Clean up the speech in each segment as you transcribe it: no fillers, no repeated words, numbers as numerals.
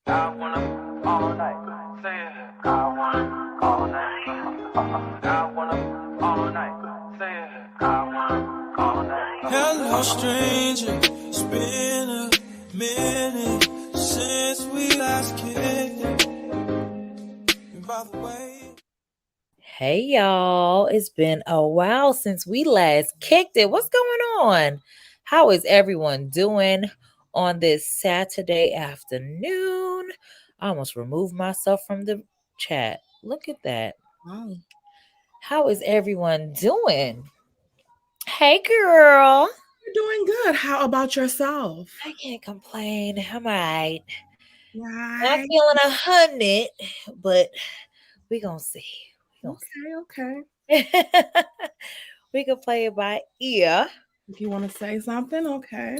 I wanna all night. Say it. I wanna all night. I wanna all night. Say it. I wanna all night. Hello, stranger. It's been a minute since we last kicked it. By the way. Hey, y'all. It's been a while since we last kicked it. What's going on? How is everyone doing on this Saturday afternoon? I almost removed myself from the chat. Look at that. Wow. How is everyone doing? Hey, girl. You're doing good. How about yourself? I can't complain. I'm all right. Not Right. feeling 100, but we gonna see. Okay. We can play it by ear. If you want to say something, okay.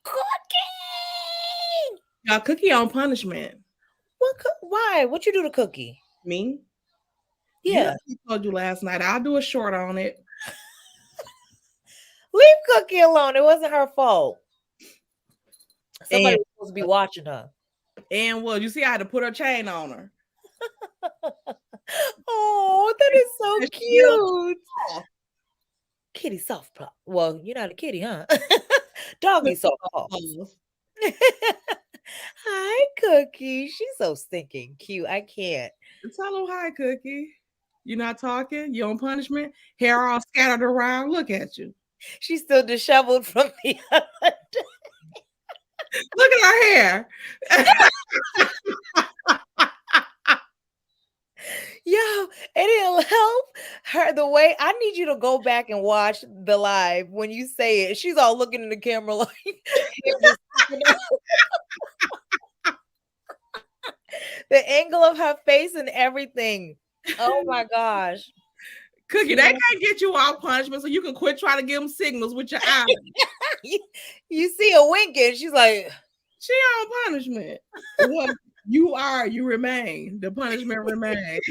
Cookie! Got Cookie on punishment. Why? What you do to Cookie? Me? Yeah. I told you last night. I'll do a short on it. Leave Cookie alone. It wasn't her fault. Somebody was supposed to be watching her. And well, you see, I had to put her chain on her. Oh, that is so cute. Kitty soft plot. Well, you're not a kitty, huh? Doggy so pause. Hi, Cookie. She's so stinking cute. I can't. Tell him hi, Cookie. You not talking? You on punishment? Hair all scattered around. Look at you. She's still disheveled from the other day. Look at her hair. Yo, it didn't help her the way. I need you to go back and watch the live when you say it. She's all looking in the camera like the angle of her face and everything. Oh my gosh. Cookie, they can't get you all punishment, so you can quit trying to give them signals with your eyes. You see her winking. She's like, she on punishment. What you are, you remain. The punishment remains.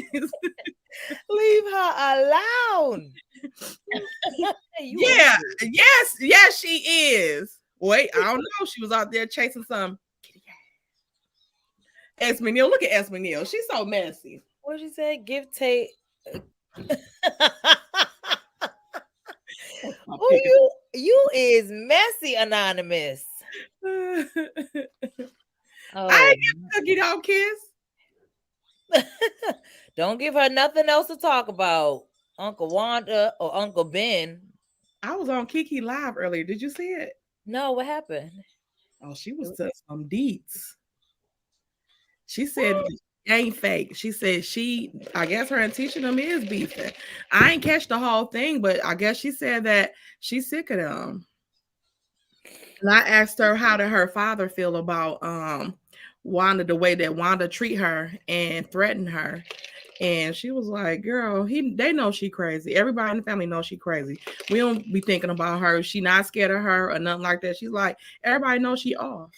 leave her alone. Yeah, yes, she is. Wait, I don't know. She was out there chasing some kitty cat. S. McNeil, look at S. McNeil. She's so messy. What'd you say? Give Tate. Oh, you is messy, Anonymous. I ain't give Cookie no kiss. Don't give her nothing else to talk about. Uncle Wanda or Uncle Ben. I was on Kiki Live earlier. Did you see it? No, what happened? Oh, she was to some deets. She said it ain't fake. She said I guess her and teaching them is beefing. I ain't catch the whole thing, but I guess she said that she's sick of them. And I asked her how did her father feel about Wanda, the way that Wanda treat her and threaten her. And she was like, girl, they know she crazy. Everybody in the family knows she crazy. We don't be thinking about her. She not scared of her or nothing like that. She's like, everybody knows she off.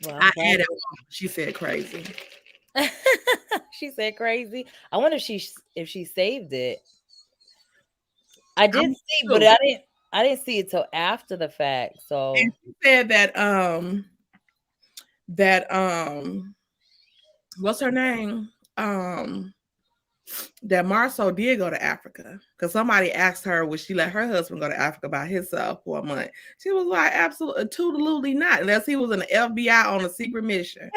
Well, I added, she said crazy. She said crazy. I wonder if she saved it. I did see, but I didn't see it till after the fact. So and she said that what's her name? That Marsau did go to Africa because somebody asked her would she let her husband go to Africa by himself for a month. She was like, absolutely not, unless he was in the FBI on a secret mission.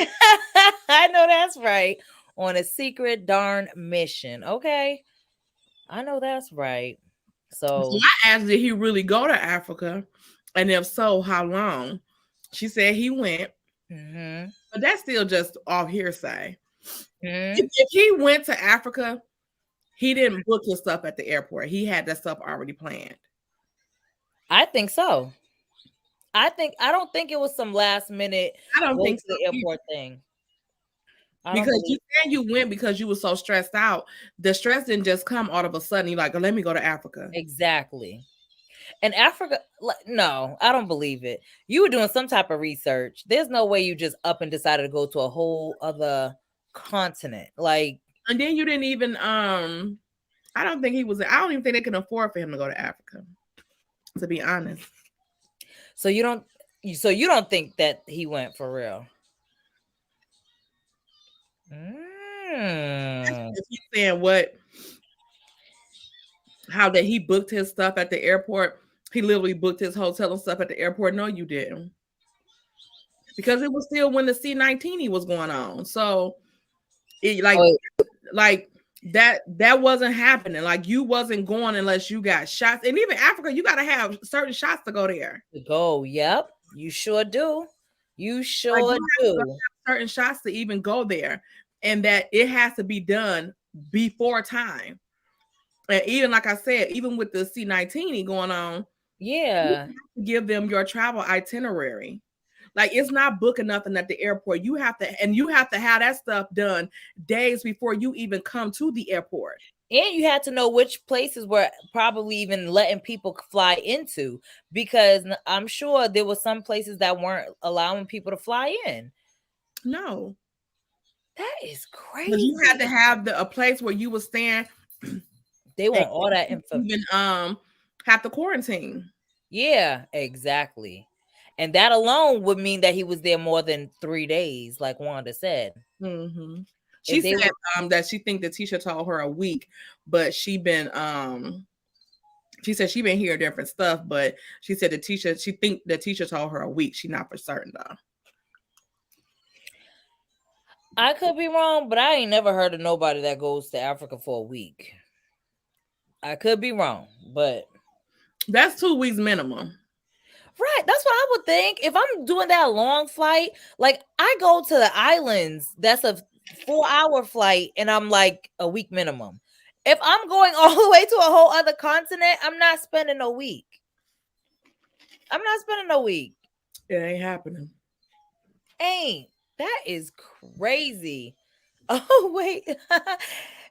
I know that's right, on a secret darn mission. Okay, I know that's right. So I asked, did he really go to Africa, and if so, how long? She said he went, but that's still just off hearsay. If he went to Africa, he didn't book his stuff at the airport. He had that stuff already planned. I think so. I don't think it was some last minute. I don't think so the airport thing. Because you said you went because you were so stressed out. The stress didn't just come all of a sudden. You're like, oh, let me go to Africa. Exactly. And Africa, no, I don't believe it. You were doing some type of research. There's no way you just up and decided to go to a whole other continent. Like, and then you didn't even I don't even think they can afford for him to go to Africa, to be honest. So you don't think that he went for real? If he's saying how that he booked his stuff at the airport, he literally booked his hotel and stuff at the airport. No, you didn't, because it was still when the C-19 was going on. So it like that wasn't happening. Like, you wasn't going unless you got shots. And even Africa, you got to have certain shots to go there. Yep, you sure do. You sure do. Have certain shots to even go there, and that it has to be done before time. And even like I said, even with the C-19 going on, you have to give them your travel itinerary. Like, it's not booking nothing at the airport. You have to have that stuff done days before you even come to the airport. And you had to know which places were probably even letting people fly into, because I'm sure there were some places that weren't allowing people to fly in. No. That is crazy. You had to have a place where you would stand. They want all that info. Even have to quarantine. Yeah, exactly. And that alone would mean that he was there more than 3 days, like Wanda said. Mm-hmm. She said that she think that Tisha told her a week, but she been She said she been hearing different stuff, but she said she think the teacher told her a week. She not for certain though. I could be wrong, but I ain't never heard of nobody that goes to Africa for a week. I could be wrong, but that's 2 weeks minimum. Right, that's what I would think. If I'm doing that long flight, like I go to the islands, that's a 4-hour flight, and I'm like a week minimum. If I'm going all the way to a whole other continent, I'm not spending a week. I'm not spending a week. It ain't happening. Ain't. That is crazy. Oh, wait.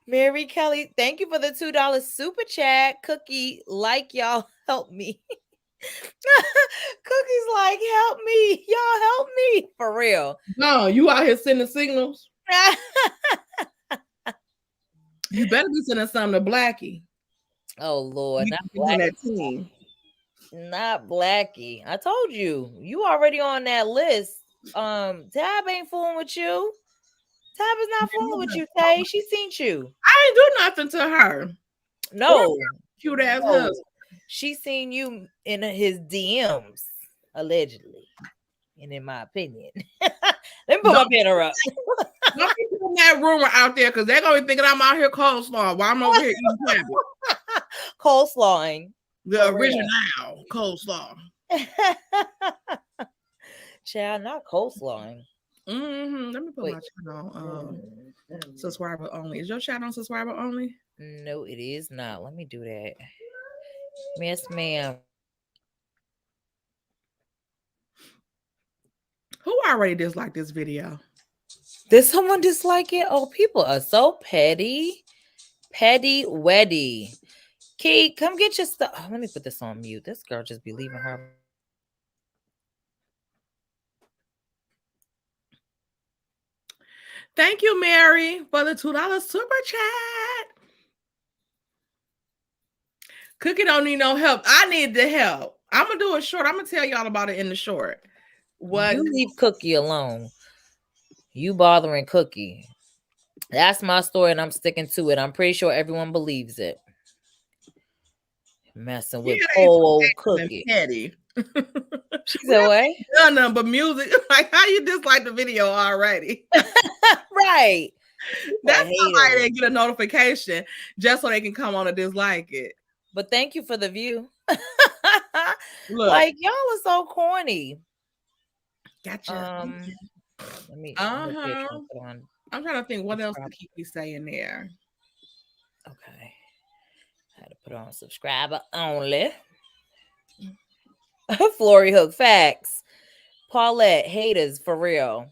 Mary Kelly, thank you for the $2 super chat. Cookie, like y'all help me. Cookie's like, help me. Y'all help me. For real. No, you out here sending signals. You better be sending something to Blackie. Oh, Lord. Not Blackie. Not Blackie. I told you. You already on that list. Tab ain't fooling with you. Tab is not fooling with you, Tay. She seen you. I ain't do nothing to her. No. Cute ass husband. She seen you in his DMs, allegedly. And in my opinion. Let me put my banner up. Don't be putting that rumor out there because they're going to be thinking I'm out here coleslaw while I'm over here eating cabbage. Coleslawing. The original coleslaw. Child, not coleslawing. Let me put my channel on subscriber only. Is your channel on subscriber only? No, it is not. Let me do that. Yes, ma'am. Who already disliked this video? Did someone dislike it? Oh, people are so petty. Petty weddy. Key, come get your stuff. Oh, let me put this on mute. This girl just be leaving her. Thank you, Mary, for the $2 super chat. Cookie don't need no help. I need the help. I'm going to do it short. I'm going to tell y'all about it in the short. What? You leave Cookie alone. You bothering Cookie. That's my story, and I'm sticking to it. I'm pretty sure everyone believes it. Messing with old Cookie. Petty. She said, what? No, but music. Like, how you dislike the video already? Right. That's somebody that get a notification just so they can come on and dislike it. But thank you for the view. Look. Like, y'all are so corny. Gotcha. Let me I'm trying to think what else to Kiki say in there. Okay. I had to put on subscriber only. Flory Hook facts. Paulette haters for real.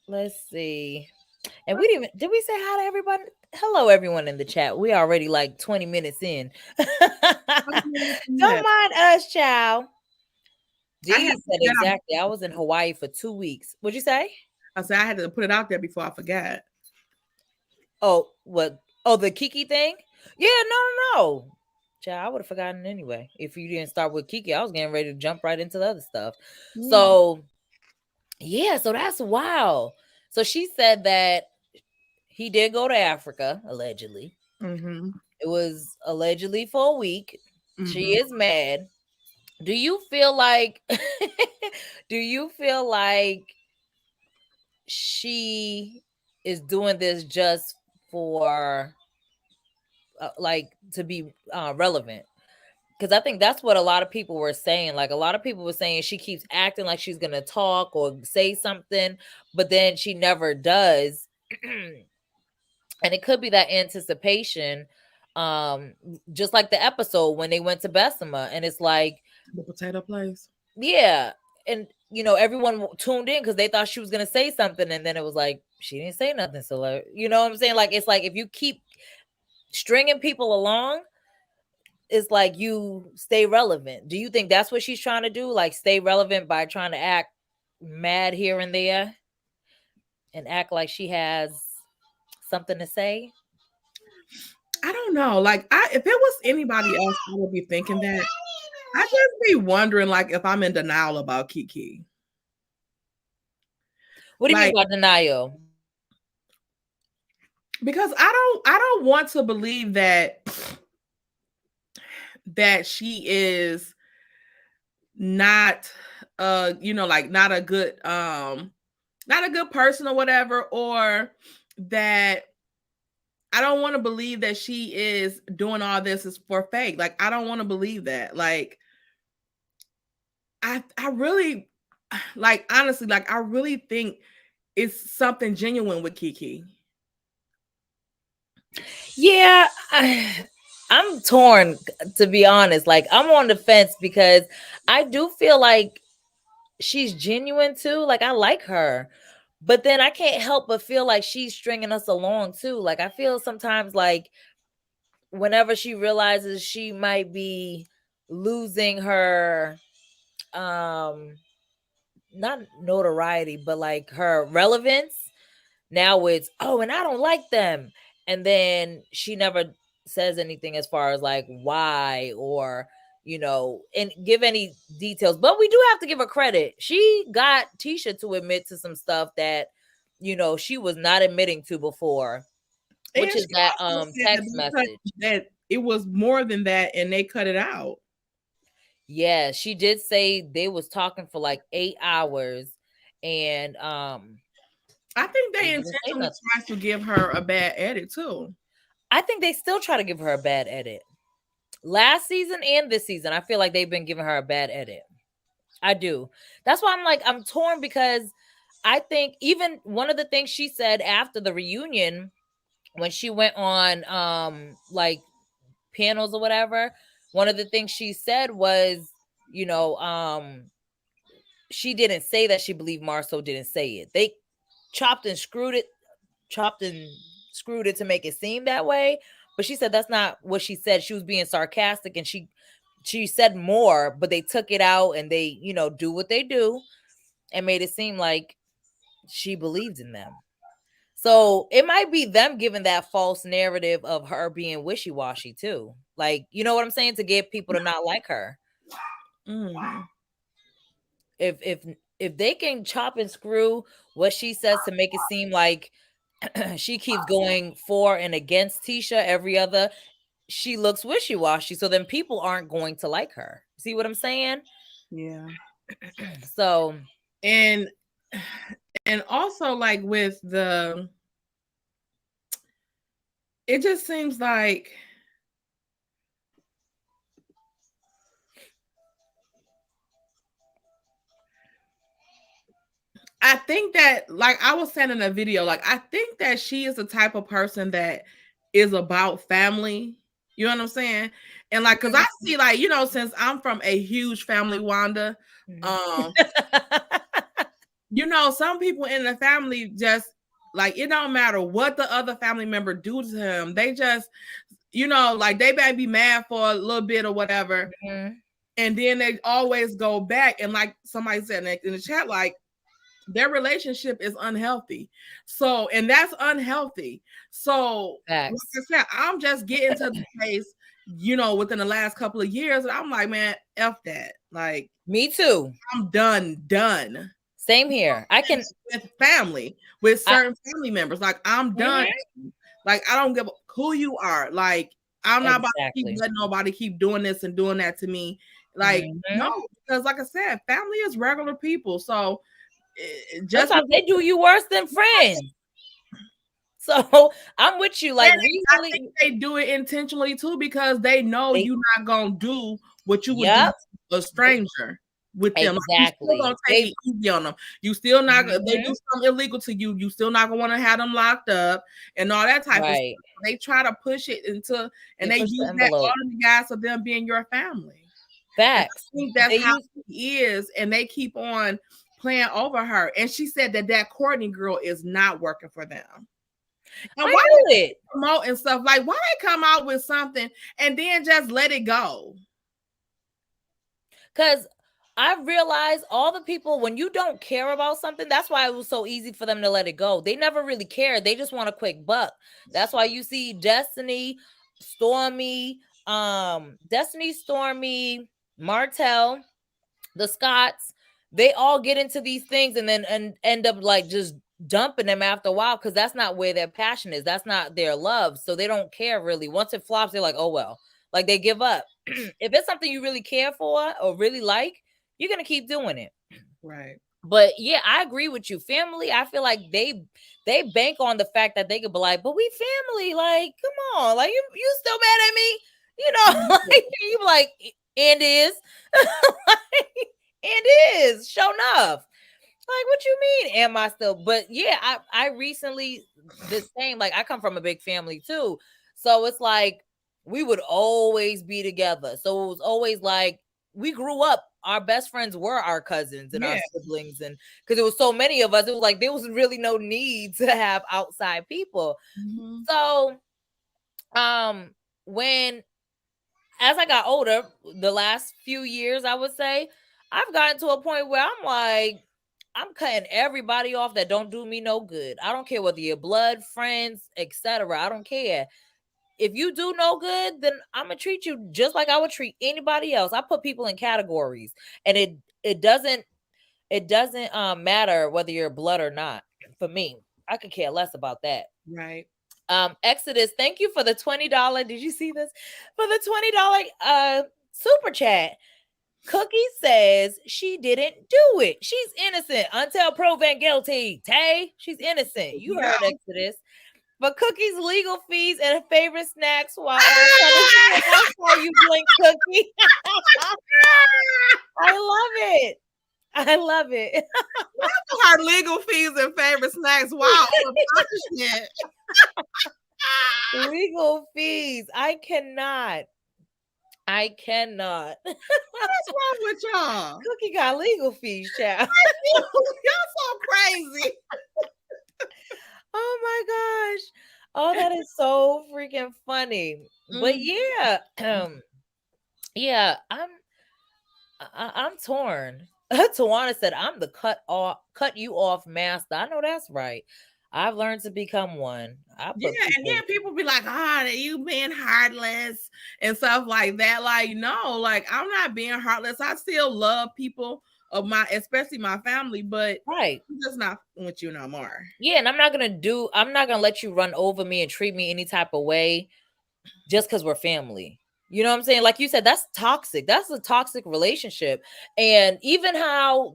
Let's see. And did we say hi to everybody? Hello, everyone in the chat. We already like 20 minutes in. Don't mind us, child. Dee said exactly. I was in Hawaii for 2 weeks. What'd you say? I said I had to put it out there before I forgot. Oh, what? Oh, the Kiki thing? Yeah, no. Child, I would have forgotten anyway. If you didn't start with Kiki, I was getting ready to jump right into the other stuff. So, yeah, so that's wild. So she said that he did go to Africa, allegedly. It was allegedly for a week. She is mad. Do you feel like she is doing this just for like to be relevant? Because I think that's what a lot of people were saying. Like a lot of people were saying she keeps acting like she's gonna talk or say something, but then she never does. And it could be that anticipation, just like the episode when they went to Bessemer, and it's like the potato place. Yeah, and everyone tuned in because they thought she was gonna say something, and then it was like she didn't say nothing. So, like, you know what I'm saying? Like, it's like if you keep stringing people along, it's like you stay relevant. Do you think that's what she's trying to do? Like, stay relevant by trying to act mad here and there, and act like she has something to say? I don't know. Like, if it was anybody else, I would be thinking that. I just be wondering, like, if I'm in denial about Kiki. What do you mean by denial? Because I don't want to believe that that she is not like not a good person or whatever, or that I don't want to believe that she is doing all this is for fake. Like, I don't want to believe that. Like, I really, like, honestly, like, I really think it's something genuine with Kiki. Yeah, I'm torn, to be honest. Like, I'm on the fence because I do feel like she's genuine too. Like, I like her. But then I can't help but feel like she's stringing us along too. Like, I feel sometimes like whenever she realizes she might be losing her not notoriety, but like her relevance, now it's, oh, and I don't like them. And then she never says anything as far as like why, or and give any details. But we do have to give her credit. She got Tisha to admit to some stuff that she was not admitting to before, which And is she that also said text message. that it was more than that, and they cut it out. Yeah, she did say they was talking for like 8 hours, and I think they they didn't say intentionally nothing. tried to give her a bad edit too. I think they still try to give her a bad edit. Last season and this season, I feel like they've been giving her a bad edit. I do. That's why I'm like, I'm torn, because I think even one of the things she said after the reunion, when she went on like panels or whatever, one of the things she said was, she didn't say that she believed Marsau didn't say it. They chopped and screwed it, chopped and screwed it to make it seem that way. But she said that's not what she said. She was being sarcastic, and she said more, but they took it out and they, do what they do and made it seem like she believed in them. So it might be them giving that false narrative of her being wishy-washy too. Like, you know what I'm saying? To get people to not like her. Mm. If they can chop and screw what she says to make it seem like she keeps going for and against Tisha every other, she looks wishy-washy. So then people aren't going to like her. See what I'm saying? Yeah. So And also, like, with it just seems like I think that, like I was saying in a video, like, I think that she is the type of person that is about family. You know what I'm saying? And like, cause I see, like, since I'm from a huge family, Wanda, some people in the family just, like, it don't matter what the other family member do to him. They just, like, they might be mad for a little bit or whatever. Mm-hmm. And then they always go back. And like somebody said in the chat, like, their relationship is unhealthy. So, and that's unhealthy. So, like I said, I'm just getting to the place, within the last couple of years, and I'm like, man, F that. Like, me too. I'm done. Same here. I can with family, with certain family members. Like, I'm done. Mm-hmm. Like, I don't give a who you are. Like, I'm not about to keep Exactly. letting nobody keep doing this and doing that to me. Like, no, because like I said, family is regular people. So just sometimes they do you worse than friends. So I'm with you. Like, I think they do it intentionally too, because they know you're not gonna do what you would do to a stranger with them. Exactly. Like, you still gonna take it easy on them. You still not gonna, they do something illegal to you. You still not gonna want to have them locked up and all that type of stuff. They try to push it into, and they use that all in the guise of them being your family. Facts. I think that's how it is, and they keep on playing over her. And she said that Courtney girl is not working for them. And why they promote and stuff, like, why they come out with something and then just let it go? Because I realized all the people, when you don't care about something, that's why it was so easy for them to let it go. They never really cared. They just want a quick buck. That's why you see Destiny, Stormy, Martel, the Scotts, they all get into these things and then end up like just dumping them after a while, because that's not where their passion is. That's not their love. So they don't care really. Once it flops, they're like, oh well. Like they give up. If it's something you really care for or really like, you're gonna keep doing it. Right. But yeah, I agree with you. Family, I feel like they bank on the fact that they could be like, but we family, like, come on, like you still mad at me? You know, like you be like, and is and is show enough. Like, what you mean? Am I still? But yeah, I recently the same. Like, I come from a big family too, so it's like we would always be together. So it was always like we grew up. Our best friends were our cousins and our Yeah. siblings, and because it was so many of us, it was like there was really no need to have outside people. Mhm. So, when as I got older, the last few years, I would say, I've gotten to a point where I'm like, I'm cutting everybody off that don't do me no good. I don't care whether you're blood, friends, etc. I don't care. If you do no good, then I'm gonna treat you just like I would treat anybody else. I put people in categories, and it doesn't matter whether you're blood or not. For me, I could care less about that. Right. Exodus, thank you for the $20. Did you see this? For the $20 super chat. Cookie says she didn't do it. She's innocent until proven guilty. Tay, she's innocent. You Yeah. heard Exodus. But Cookie's legal fees and favorite snacks while on punishment. That's why you blink, Cookie. I love it. I love it. Her legal fees and favorite snacks. Wow. Punishment. Legal fees. I cannot. What's wrong with y'all? Cookie got legal fees, child. Y'all so crazy. Oh my gosh. Oh, that is so freaking funny. But yeah, yeah, I'm torn. Tawana said, "I'm the cut you off master." I know that's right. I've learned to become one. Yeah, and then people be like, you being heartless and stuff like that. Like, no, like I'm not being heartless. I still love people of especially my family, but right, I'm just not with you no more. Yeah, and I'm not gonna let you run over me and treat me any type of way just because we're family. You know what I'm saying? Like you said, that's toxic. That's a toxic relationship. And even how,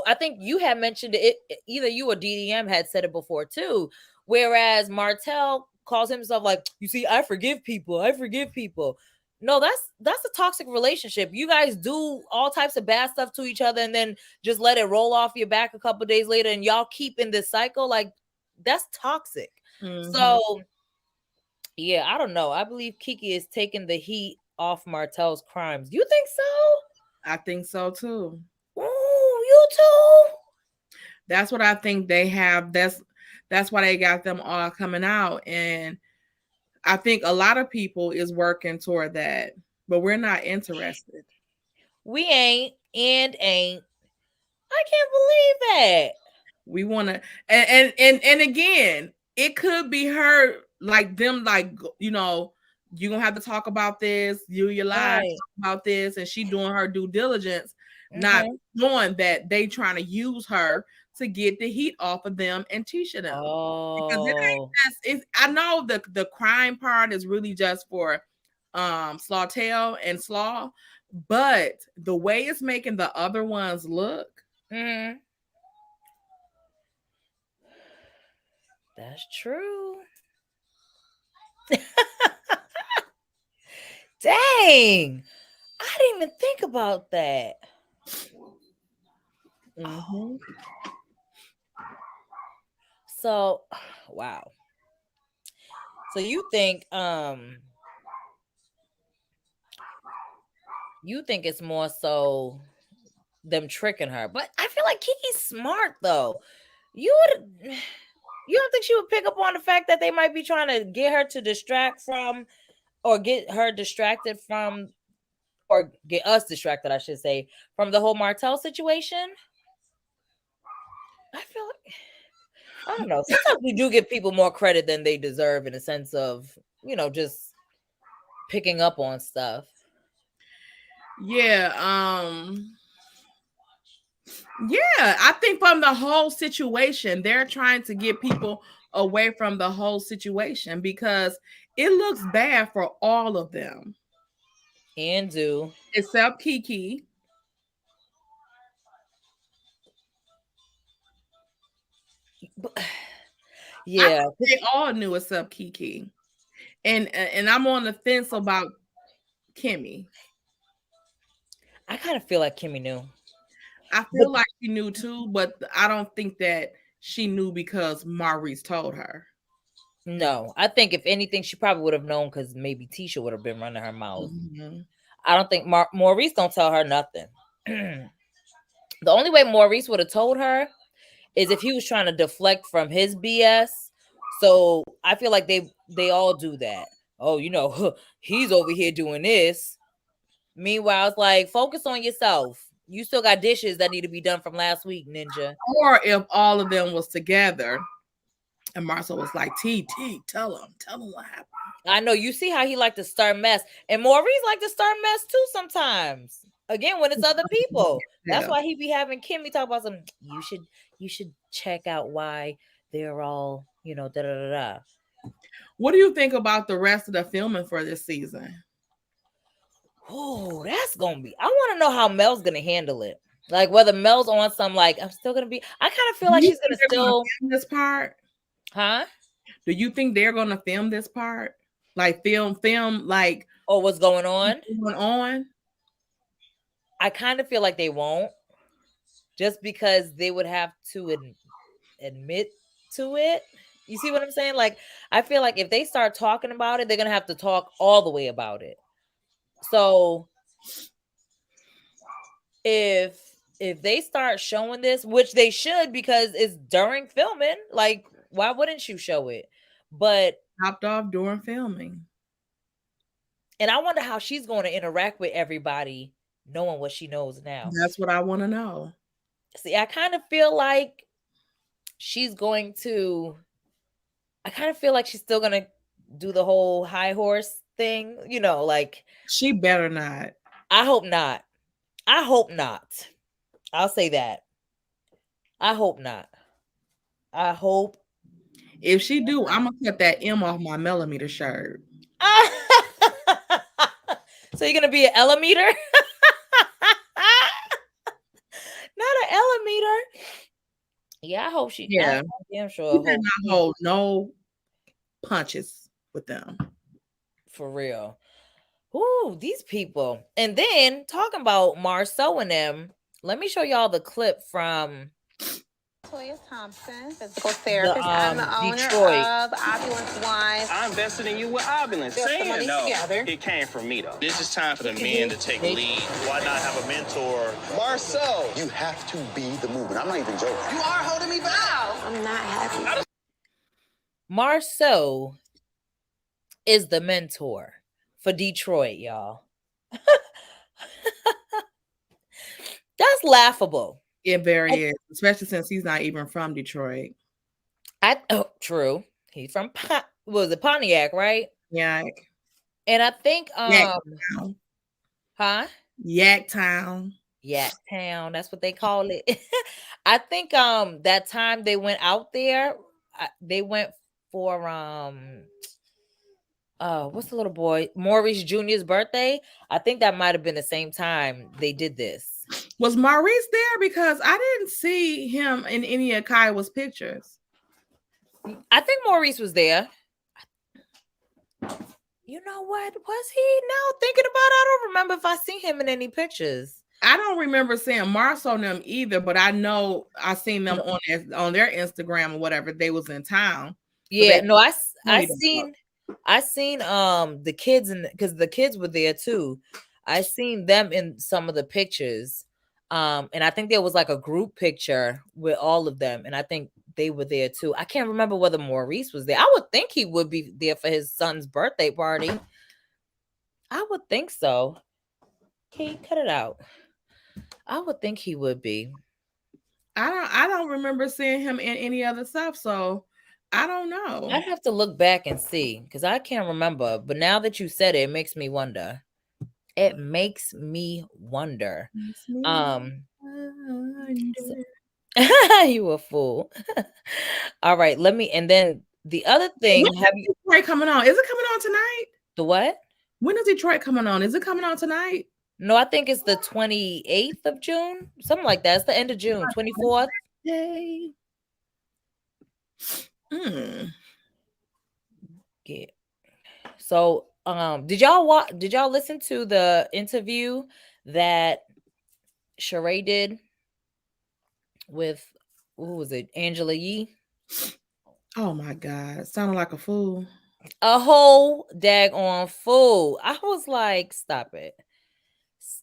I think you had mentioned it, either you or DDM had said it before too. Whereas Martel calls himself like, you see, I forgive people. I forgive people. No, that's a toxic relationship. You guys do all types of bad stuff to each other and then just let it roll off your back a couple days later and y'all keep in this cycle. Like, that's toxic. Mm-hmm. So yeah, I don't know. I believe Kiki is taking the heat off Martel's crimes. You think so? I think so too. Ooh, you too? That's what I think they have. That's why they got them all coming out. And I think a lot of people is working toward that, but we're not interested. We ain't. I can't believe that. We want to, and again, it could be her, like them, like, you're gonna have to talk about this, your lives, talk about this, and she doing her due diligence, not knowing that they trying to use her to get the heat off of them and teaching them. Because it ain't just, I know the crime part is really just for Slaughtail and Slaw, but the way it's making the other ones look. That's true. Dang. I didn't even think about that. Mm-hmm. So, wow. So you think it's more so them tricking her, but I feel like Kiki's smart though. You don't think she would pick up on the fact that they might be trying to get her to distract from, or get her distracted from, or get us distracted, I should say, from the whole Martel situation? I feel like, I don't know. Sometimes we do give people more credit than they deserve in a sense of, just picking up on stuff. Yeah. Yeah, I think from the whole situation, they're trying to get people away from the whole situation because it looks bad for all of them. Can do. except Kiki. I Yeah, thought they all knew except Kiki, and I'm on the fence about Kimmy. I kind of feel like Kimmy knew. I feel like she knew too, but I don't think that she knew because Maurice told her. No, I think if anything, she probably would have known because maybe Tisha would have been running her mouth. Mhm. I don't think Maurice don't tell her nothing. The only way Maurice would have told her is if he was trying to deflect from his BS. So I feel like they all do that. Oh, he's over here doing this. Meanwhile, it's like, focus on yourself. You still got dishes that need to be done from last week, Ninja. Or if all of them was together, and Marsau was like, T, tell him what happened. I know, you see how he like to start mess, and Maurice like to start mess too sometimes. Again, when it's other people, that's why he be having Kimmy talk about some. You should check out why they're all da da da da. What do you think about the rest of the filming for this season? Oh, that's gonna be. I want to know how Mel's gonna handle it. Like whether Mel's on some like I'm still gonna be. I kind of feel like she's gonna still film this part. Huh? Do you think they're gonna film this part? Like film like what's going on? I kind of feel like they won't, just because they would have to admit to it. You see what I'm saying? Like, I feel like if they start talking about it, they're gonna have to talk all the way about it. So if they start showing this, which they should, because it's during filming, like why wouldn't you show it? But popped off during filming. And I wonder how she's going to interact with everybody knowing what she knows now. That's what I want to know. See, I kind of feel like she's still going to do the whole high horse thing, like she better not. I hope not. I'll say that. I hope not. I hope. If she do, I'm going to cut that M off my millimeter shirt. So you're going to be an millimeter? Not an millimeter. Yeah, I hope she. Yeah, I'm sure. She not hold no punches with them. For real. Ooh, these people. And then talking about Marsau and them, let me show y'all the clip from Toya Thompson, physical therapist. I'm the owner Detroit. of Opulence Wines. I invested in you with Opulence. Saying no, together. It came from me though. This is time for the men to take lead. Why not have a mentor? Marsau, you have to be the movement. I'm not even joking. You are holding me back. I'm not happy. Marsau is the mentor for Detroit, y'all. That's laughable. It very is, especially since he's not even from Detroit. True. He's from Pontiac, right? Yeah. And I think Yaktown. Huh? Yaktown. Yaktown, that's what they call it. I think that time they went out there, they went for what's the little boy, Maurice Jr.'s birthday. I think that might have been the same time they did this. Was Maurice there? Because I didn't see him in any of Kiowa's pictures. I think Maurice was there. You know what? Was he? Now thinking about it, I don't remember if I seen him in any pictures. I don't remember seeing Marsau on them either, but I know I seen them on their Instagram or whatever. They was in town. Yeah, no, I seen the kids, because the kids were there too. I seen them in some of the pictures. And I think there was like a group picture with all of them, and I think they were there too. I can't remember whether Maurice was there. I would think he would be there for his son's birthday party. I would think so. Okay, cut it out. I would think he would be. I don't remember seeing him in any other stuff, so I don't know. I'd have to look back and see, because I can't remember. But now that you said it, it makes me wonder. It makes me wonder. You a fool. All right, and then the other thing, have you coming on? Is it coming on tonight? The what? When is Detroit coming on? Is it coming on tonight? No, I think it's the 28th of June, something like that. It's the end of June, 24th. Yay. Yeah. So, did y'all listen to the interview that Sheree did with, who was it, Angela Yee? Oh my God, sounded like a fool. A whole daggone fool. I was like, stop it.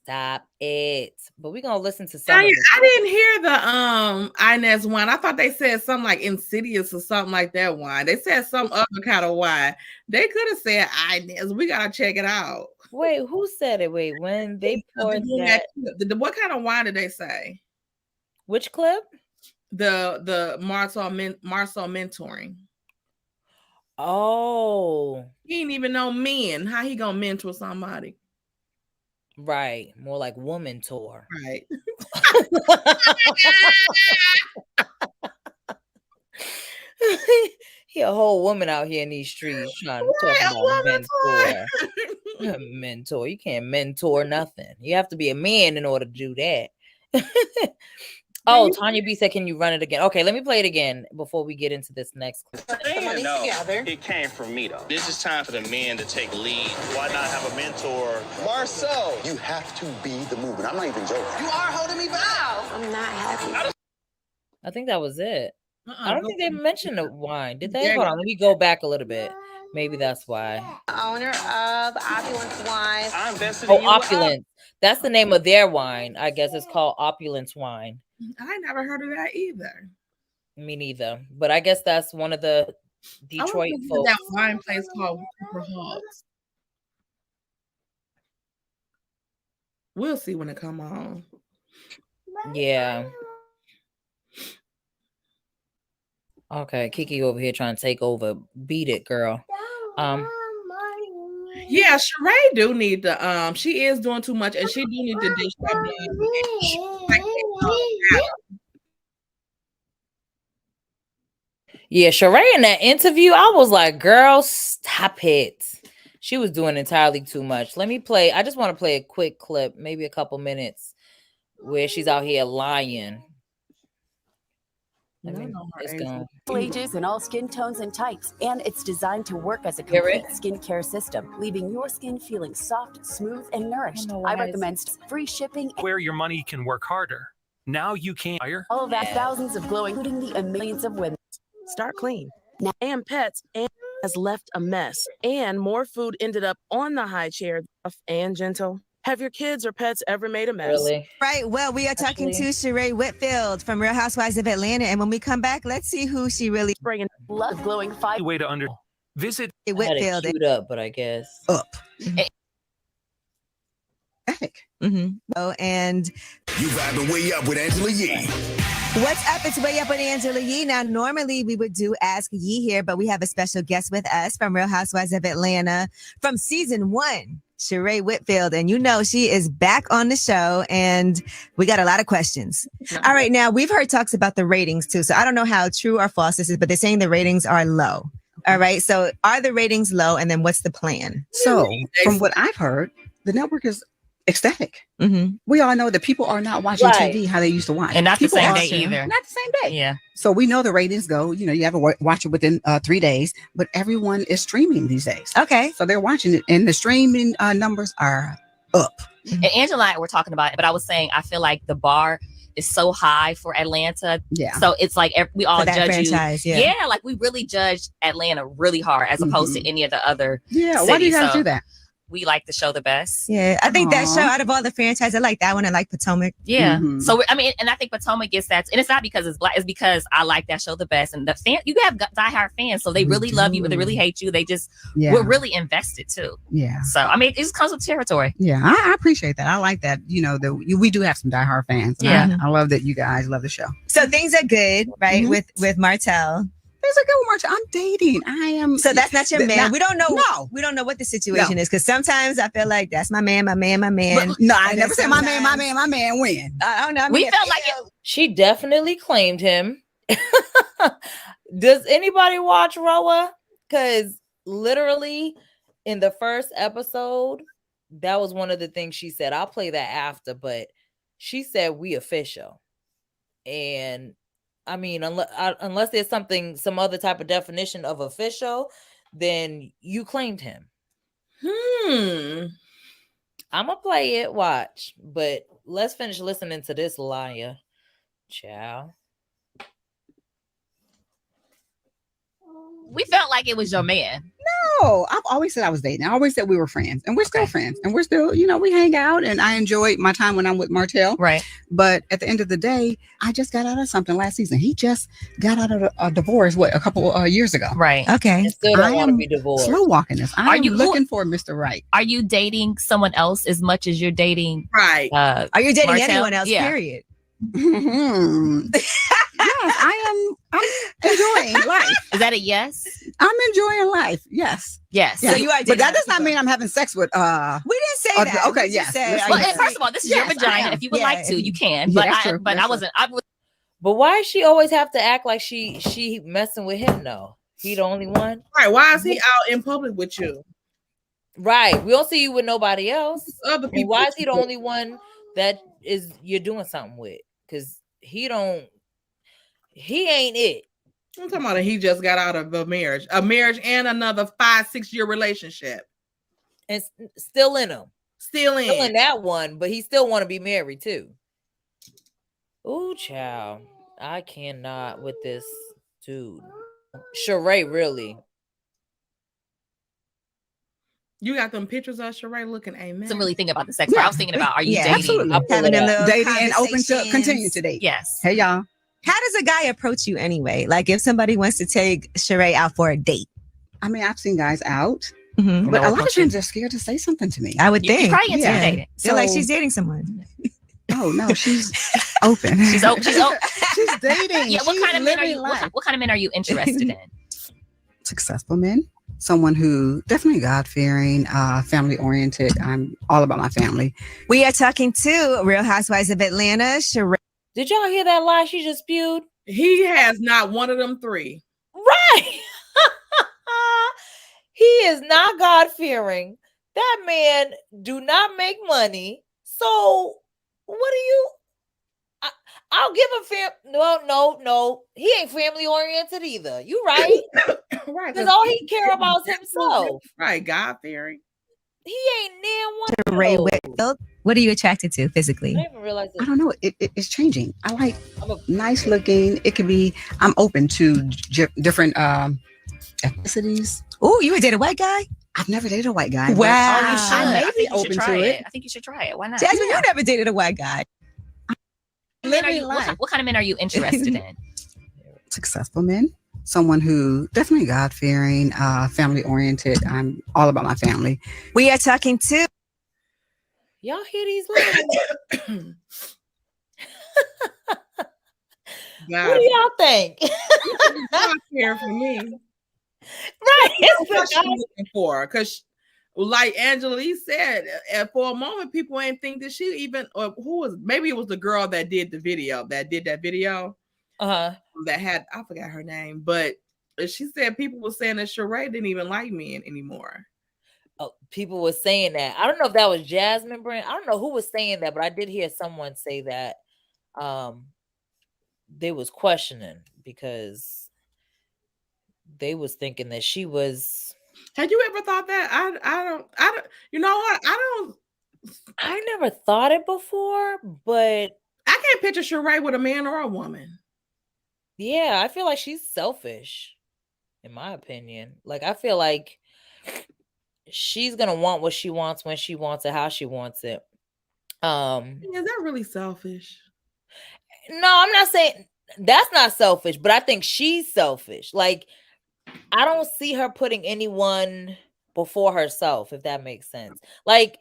But we're gonna listen to some of it. I didn't hear the Inez wine. I thought they said something like Insidious or something like that wine. They said some other kind of wine. They could have said Inez. We gotta check it out. Wait, who said it? Wait, when they poured that, what kind of wine did they say? which clip? The Marsau Mentoring. Oh, He ain't even know men. How he gonna mentor somebody? right. More like woman tour. Right. He a whole woman out here in these streets trying to talk about mentor. Mentor. You can't mentor nothing. You have to be a man in order to do that. Oh, Tanya B said, can you run it again? Okay, let me play it again before we get into this next clip. No, it came from me, though. This is time for the men to take lead. Why not have a mentor? Marcel, you have to be the movement. I'm not even joking. You are holding me back. I'm not happy. I think that was it. I don't think they mentioned the wine. Did they? Yeah. Hold on, let me go back a little bit. Maybe that's why. Owner of Opulence Wine. I invested in Oh, you. Opulence. That's the name of their wine. I guess it's called Opulence Wine. I never heard of that either. Me neither. But I guess that's one of the Detroit folks. That wine place called Cooper Hogs. We'll see when it come on. Yeah. Okay, Kiki over here trying to take over. Beat it, girl. Yeah, Sheree do need to she is doing too much and she do need to dish that blood. Yeah, Sheree in that interview, I was like, girl, stop it. She was doing entirely too much. Let me play. I just want to play a quick clip, maybe a couple minutes, where she's out here lying. All ages and all skin tones and types, and it's designed to work as a complete skincare system, leaving your skin feeling soft, smooth, and nourished. I recommend free shipping. Where your money can work harder. Now you can hire all of that, thousands of glowing, including the millions of women. Start clean. And pets has left a mess, and more food ended up on the high chair. And gentle. Have your kids or pets ever made a mess? Really? Right. Well, we are talking to Sheree Whitfield from Real Housewives of Atlanta. And when we come back, let's see who she really bringing love glowing fire. Way to visit Whitfield. Queued up, but I guess up. Oh, and you vibing way up with Angela Yee. What's up? It's Way Up with Angela Yee. Now, normally we would do Ask Yee here, but we have a special guest with us from Real Housewives of Atlanta from season 1. Sheree Whitfield, and you know she is back on the show, and we got a lot of questions. All right, now we've heard talks about the ratings too, so I don't know how true or false this is, but they're saying the ratings are low. All right, so are the ratings low, and then what's the plan? So, from what I've heard, the network is ecstatic. We all know that people are not watching TV how they used to watch, and not people the same day either. Not the same day. Yeah. So we know the ratings go. You know, you have to watch it within 3 days, but everyone is streaming these days. Okay. So they're watching it, and the streaming numbers are up. And Angela and I were talking about it, but I was saying I feel like the bar is so high for Atlanta. Yeah. So it's like we all judge franchise, you. Yeah, like we really judge Atlanta really hard as opposed to any of the other cities. Why do you guys do that? We like the show the best. Yeah, I think that show out of all the franchise, I like that one. I like Potomac. Yeah. So I mean, and I think Potomac gets that, and it's not because it's black. It's because I like that show the best, and the fan. You have diehard fans, so they really love you, but they really hate you. They just we're really invested too. Yeah. So I mean, it just comes with territory. Yeah, I appreciate that. I like that. You know, we do have some diehard fans. Yeah. I love that you guys love the show. So things are good, right? With Martel. Things are good with Martel. I'm dating. I am. So that's not your man. We don't know. No, we don't know what the situation is, because sometimes I feel like that's my man. But, no, I never said my man win. I don't know. I mean, we felt like it. She definitely claimed him. Does anybody watch Roa? Because literally, in the first episode, that was one of the things she said. I'll play that after, but she said we official. And I mean, unless there's some other type of definition of official, then you claimed him. I'm gonna play it, watch, but let's finish listening to this liar. Ciao. We felt like it was your man. No, I've always said I was dating. I always said we were friends, and we're still friends, and we're still, we hang out, and I enjoy my time when I'm with Martel. Right. But at the end of the day, I just got out of something last season. He just got out of a divorce, a couple years ago. Right. Okay. I still don't want to be divorced. Slow walking this. I'm looking for Mr. Right. Are you dating someone else as much as you're dating? Right. Are you dating Martel? anyone else? Yeah. Period. Yes, I'm enjoying life. Is that a yes? I'm enjoying life. Yes. Yes. So you are dating but that does other not mean I'm having sex with We didn't say that. Okay, We yes. just said, Well, first of all, this is your vagina. If you would like to, you can. Yeah, But that's true. I wasn't. I was. But why does she always have to act like she messing with him though? He the only one? Right. Why is he out in public with you? Right. We don't see you with nobody else. Other people. Why is he the only one that is you're doing something with? Because he ain't it. I'm talking about he just got out of a marriage and another 5-6 year relationship, and still in him. Still in that one, but he still want to be married too. Ooh, child, I cannot with this dude. Sheree, really. You got them pictures of Sheree looking amen. To really think about the sex part. I was thinking about, are you dating? Absolutely. Having a little dating and open to continue to date. Yes. Hey, y'all. How does a guy approach you anyway? Like if somebody wants to take Sheree out for a date. I mean, I've seen guys out, Mm-hmm. but a lot of times they're scared to say something to me. I would think. You're probably intimidated. Feel like she's dating someone. Oh no, she's open. She's open. She's open. She's dating. Yeah. What She's kind of men are living you? life. What kind of men are you interested in? Successful men. Someone who definitely God-fearing, family-oriented. I'm all about my family. We are talking to Real Housewives of Atlanta, Sheree. Did y'all hear that lie she just spewed? He has not one of them three. Right. He is not God-fearing. That man do not make money. So what do you? I'll give him no. He ain't family-oriented either. You right. Right. Because all he care about is himself. Right. God-fearing. He ain't near one. Sheree Whitfield. What are you attracted to physically? I didn't even realize I don't know. It's changing. I like nice looking. It could be. I'm open to different ethnicities. Oh, you would date a white guy? I've never dated a white guy. Wow. Oh, you should. I may I be think you should open try to it. it. I think you should try it. Why not? Jasmine, you never dated a white guy. What kind of men are you interested in? Successful men. Someone who definitely God-fearing, family-oriented. I'm all about my family. We are talking to. Y'all hear these lies? What do y'all think? God fearing for me. Right. It's what she's looking for. Because like Angela Lee said, for a moment, people ain't think that she even, or who was, maybe it was the girl that did that video. That had, I forgot her name, but she said people were saying that Sheree didn't even like men anymore. Oh, people were saying that. I don't know if that was Jasmine Brand. I don't know who was saying that, but I did hear someone say that they was questioning because they was thinking that she was. Had you ever thought that? I don't. You know what? I never thought it before, but I can't picture Sheree with a man or a woman. Yeah, I feel like she's selfish, in my opinion. Like I feel like she's gonna want what she wants when she wants it, how she wants it. Is that really selfish? No, I'm not saying that's not selfish, but I think she's selfish. Like I don't see her putting anyone before herself, if that makes sense. Like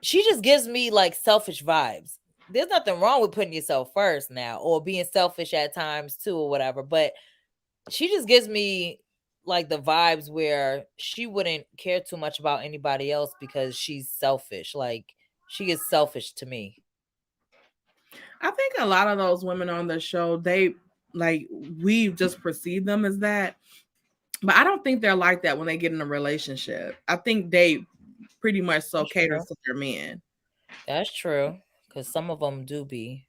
she just gives me like selfish vibes. There's nothing wrong with putting yourself first now or being selfish at times too or whatever, but she just gives me like the vibes where she wouldn't care too much about anybody else because she's selfish. Like she is selfish to me. I think a lot of those women on the show, they like we just perceive them as that. But I don't think they're like that when they get in a relationship. I think they pretty much so cater to their men. That's true, because some of them do be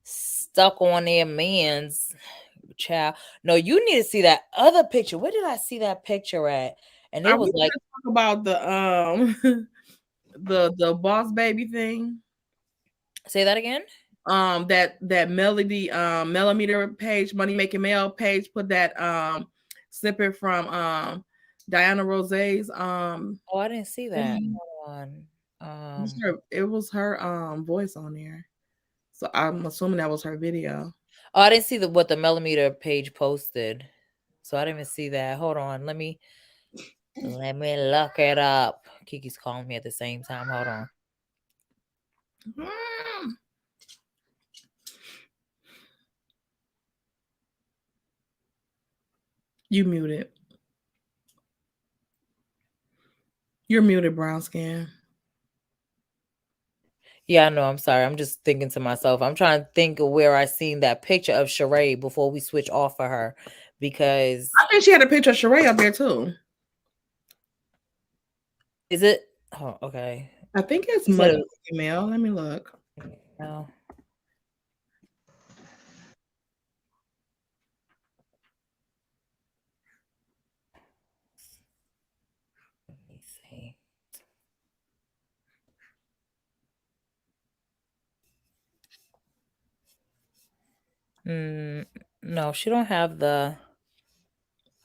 stuck on their man's child. No, you need to see that other picture. Where did I see that picture at? And it was like talk about the the boss baby thing. Say that again. That melody millimeter page, Money Making Mel page, put that snippet from Diana Rose's Oh, I didn't see that. thing. Hold on. It was her voice on there. So I'm assuming that was her video. Oh, I didn't see what the millimeter page posted. So I didn't even see that. Hold on. Let me look it up. Kiki's calling me at the same time. Hold on. You muted. You're muted, brown skin. Yeah, I know. I'm sorry. I'm just thinking to myself. I'm trying to think of where I seen that picture of Sheree before we switch off of her, because I think she had a picture of Sheree up there too. Is it? Oh, okay. I think it's Money Making Mel. Let me look. No. Let me see. No, she don't have the.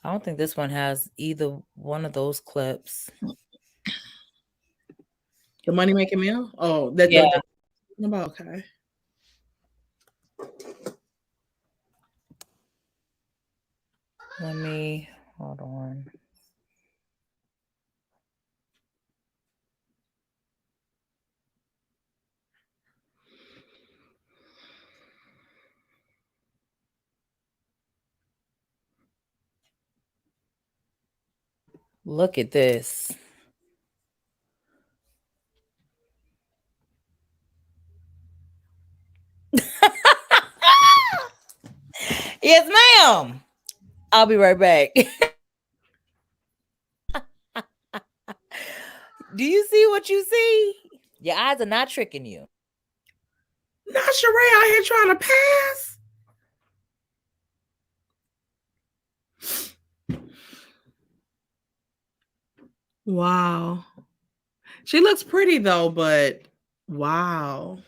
I don't think this one has either one of those clips. The Money Making Mel? Oh, that's yeah. About okay. Let me hold on. Look at this. Yes, ma'am. I'll be right back. Do you see what you see? Your eyes are not tricking you. Not Sheree out here trying to pass. Wow. She looks pretty though, but wow.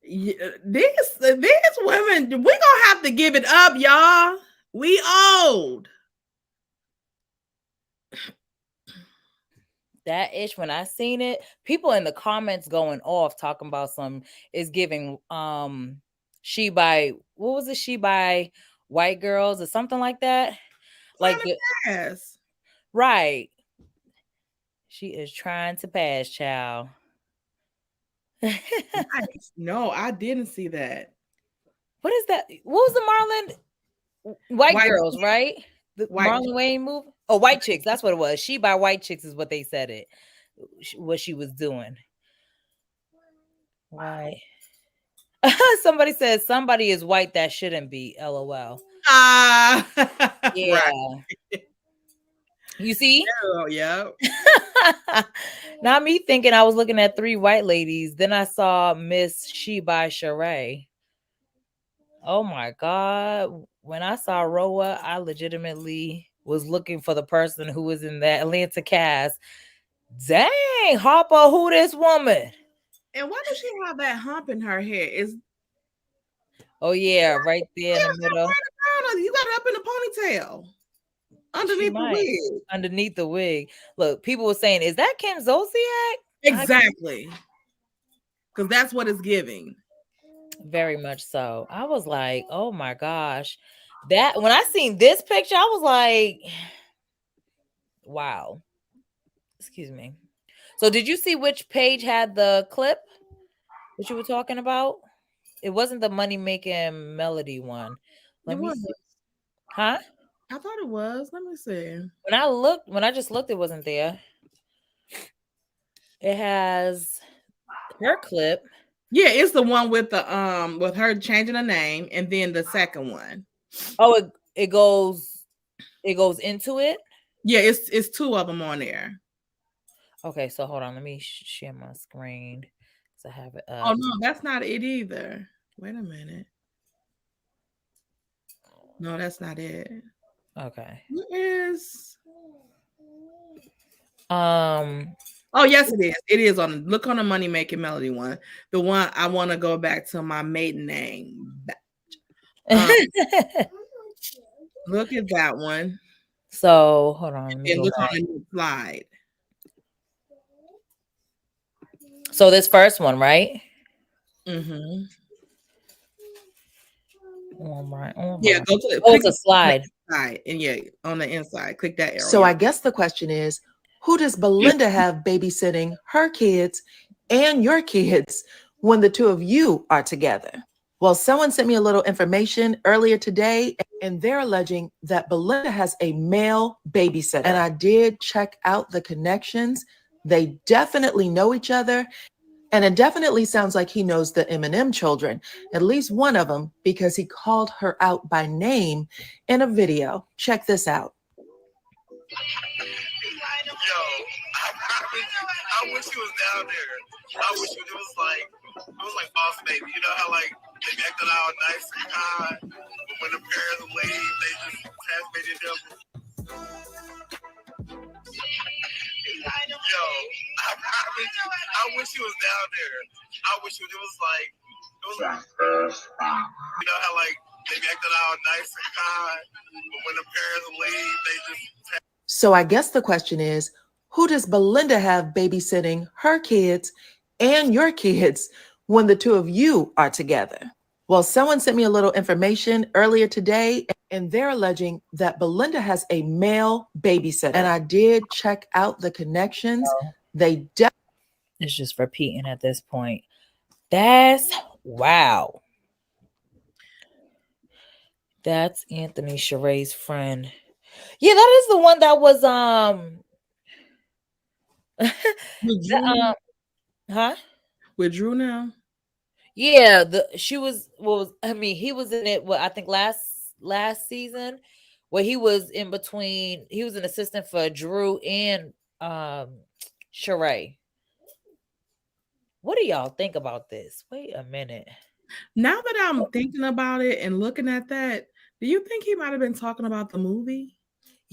Yeah, these women, we gonna have to give it up, y'all. We old. That ish, when I seen it, people in the comments going off talking about some is giving she by what was it, she by white girls or something like that. Like yes. Right. She is trying to pass, child. Nice. No, I didn't see that. What is that? What was the Marlon? White girls, right? The Marlon Wayne movie? Oh, White Chicks. That's what it was. She by White Chicks is what they said it. What she was doing. Why? Somebody says somebody is white that shouldn't be. LOL. Yeah. Right. You see? Oh, yeah. Not me thinking I was looking at three white ladies. Then I saw Miss She by Sheree. Oh my God. When I saw Roa, I legitimately was looking for the person who was in that Atlanta cast. Dang, Harper, who this woman? And why does she have that hump in her hair? Oh yeah, right there in the middle. You got it up in the ponytail. Underneath the wig. Underneath the wig. Look, people were saying, is that Kim Zolciak? Exactly. Because that's what it's giving. Very much so. I was like, oh my gosh. That when I seen this picture, I was like, wow. Excuse me. So did you see which page had the clip that you were talking about? It wasn't the Money Making Melody one. Let me see. Huh? I thought it was. Let me see. When I just looked, it wasn't there. It has her clip. Yeah, it's the one with the with her changing the name, and then the second one. Oh, it goes into it. Yeah, it's two of them on there. Okay, so hold on, let me share my screen because I have it up. Oh no, that's not it either. Wait a minute. No, that's not it. Okay. Where is? Oh yes, it is. It is on. Look on the Money Making Melody one. The one I want to go back to my maiden name. Look at that one. So hold on. Let me And look back. on the new slide. So this first one, right? Mm-hmm. All right. Yeah, go to it's a slide. And yeah, on the inside, click that arrow. So I guess the question is, who does Belinda have babysitting her kids and your kids when the two of you are together? Well, someone sent me a little information earlier today, and they're alleging that Belinda has a male babysitter. And I did check out the connections. They definitely know each other. And it definitely sounds like he knows the Eminem children, at least one of them, because he called her out by name in a video. Check this out. Yo, I wish he was down there. I wish it was like Boss Baby. You know how like they acted all nice and kind, but when the parents leave, they just transmitted them. Yo, I wish he was down there. I wish it was like you know how like they acted all nice and kind, but when the parents leave, they just. So I guess the question is, who does Belinda have babysitting her kids and your kids when the two of you are together? Well, someone sent me a little information earlier today, and they're alleging that Belinda has a male babysitter. And I did check out the connections. They It's just repeating at this point. That's wow. That's Anthony Sheree's friend. Yeah, that is the one that was huh? With Drew now? Yeah, he was in it I think last season where he was in between, he was an assistant for Drew and Sheree. What do y'all think about this? Wait a minute. Now that I'm thinking about it and looking at that, do you think he might have been talking about the movie?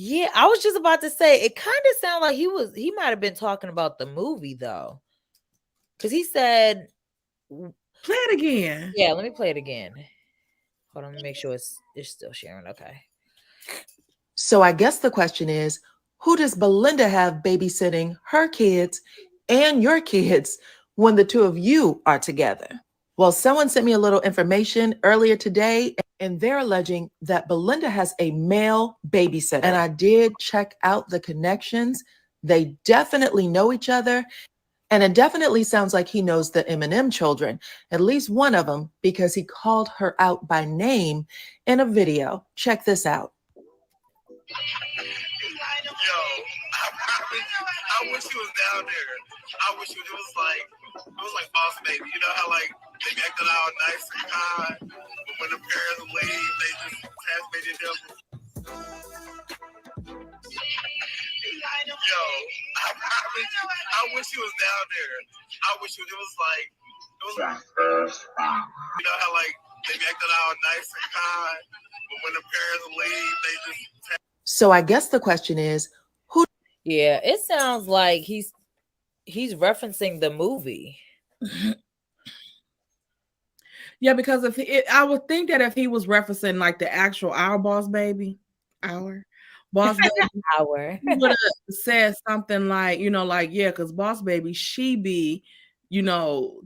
Yeah, I was just about to say it kind of sounded like he might have been talking about the movie though. Because he said play it again. Yeah, let me play it again. Hold on, let me make sure it's still sharing. Okay. So I guess the question is, who does Belinda have babysitting her kids and your kids when the two of you are together? Well, someone sent me a little information earlier today, and they're alleging that Belinda has a male babysitter. And I did check out the connections. They definitely know each other. And it definitely sounds like he knows the Eminem children, at least one of them, because he called her out by name in a video. Check this out. Yo, I wish he was down there. I wish it was like Boss Baby. You know how like they acted all nice and kind, but when the parents leave, they just transmitted them. Yo, I wish he was down there. I wish it was like you know how like they acted all nice and kind, but when the parents leave, they just. So I guess the question is, who? Yeah, it sounds like he's referencing the movie. Yeah, because I would think that if he was referencing like the actual Our Boss Baby, he would have said something like, yeah, because Boss Baby, she be,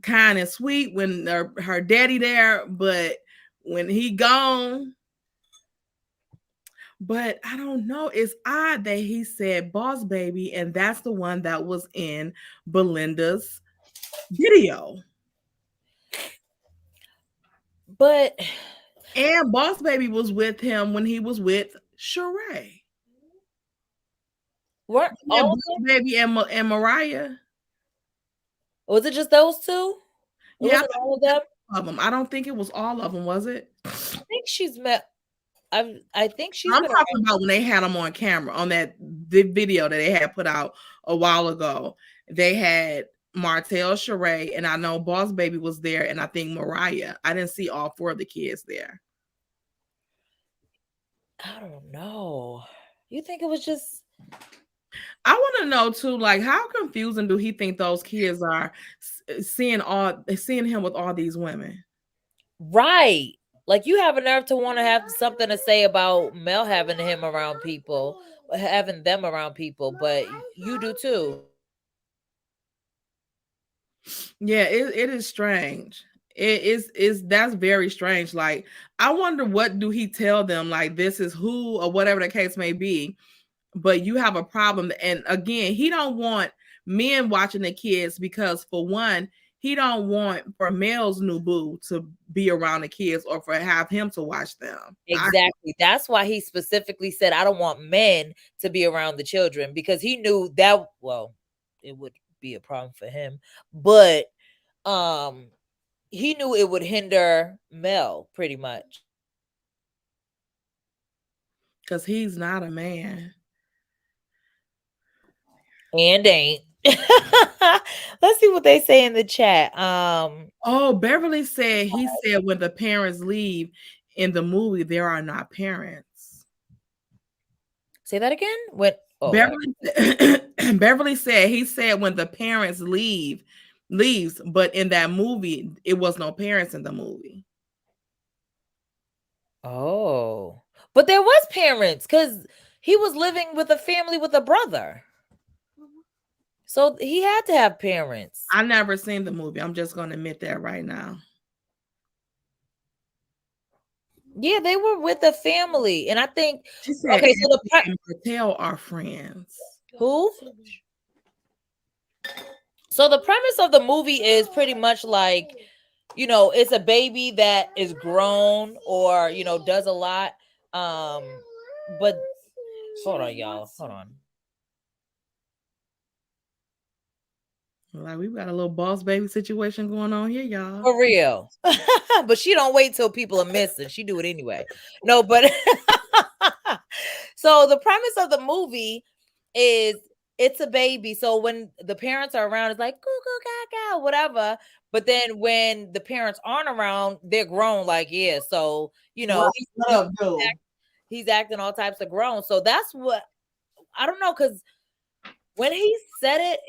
kind and sweet when her daddy there, but when he gone. But I don't know. It's odd that he said Boss Baby, and that's the one that was in Belinda's video. And Boss Baby was with him when he was with Sheree. What? Yeah, Boss Baby and Mariah. Was it just those two? Yeah, all of them. I don't think it was all of them, was it? I think she's met. I think she's. I'm talking about when they had them on camera on that video that they had put out a while ago. They had Martel, Sheree, and I know Boss Baby was there, and I think Mariah. I didn't see all 4 of the kids there. I don't know. You think it was just? I want to know too, like, how confusing do he think those kids are seeing him with all these women? Right. Like, you have a nerve to want to have something to say about Mel having him around people, having them around people, but you do too. Yeah, it is strange. It is that's very strange. Like, I wonder what do he tell them, like, this is who or whatever the case may be, but you have a problem. And again, he don't want men watching the kids because, for one, he don't want for Mel's new boo to be around the kids or for have him to watch them. Exactly. That's why he specifically said, I don't want men to be around the children, because he knew that, well, it would be a problem for him, but he knew it would hinder Mel pretty much. Because he's not a man. And ain't. Let's see what they say in the chat. Oh, Beverly said he said when the parents leave in the movie, there are not parents. Say that again? What? Beverly said he said when the parents leaves, but in that movie, it was no parents in the movie. Oh, but there was parents because he was living with a family with a brother. So he had to have parents. I never seen the movie. I'm just going to admit that right now. Yeah, they were with a family. And I think, she said, okay, so the Martel are friends. Who? So the premise of the movie is pretty much like, you know, it's a baby that is grown or, you know, does a lot. But hold on, y'all. Hold on. Like, we've got a little boss baby situation going on here, y'all. For real. But she don't wait till people are missing. She do it anyway. No, but so the premise of the movie is it's a baby. So when the parents are around, it's like goo, whatever. But then when the parents aren't around, they're grown. Like, yeah. So, you know, he's acting all types of grown. So that's what I don't know, because when he said it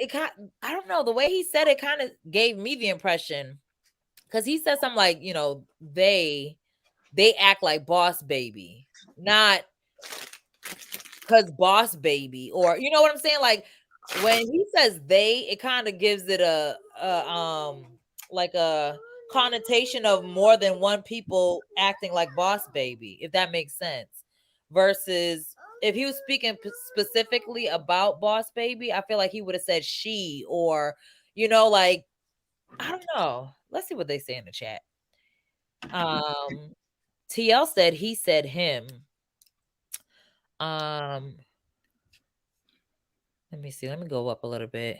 I don't know, the way he said it kind of gave me the impression, because he said something like, you know, they act like boss baby, not because boss baby, or you know what I'm saying? Like when he says they, it kind of gives it a like a connotation of more than one people acting like boss baby, if that makes sense. Versus if he was speaking specifically about boss baby, I feel like he would have said she, or, you know, like, I don't know. Let's see what they say in the chat. TL said he said him. Let me see. Let me go up a little bit.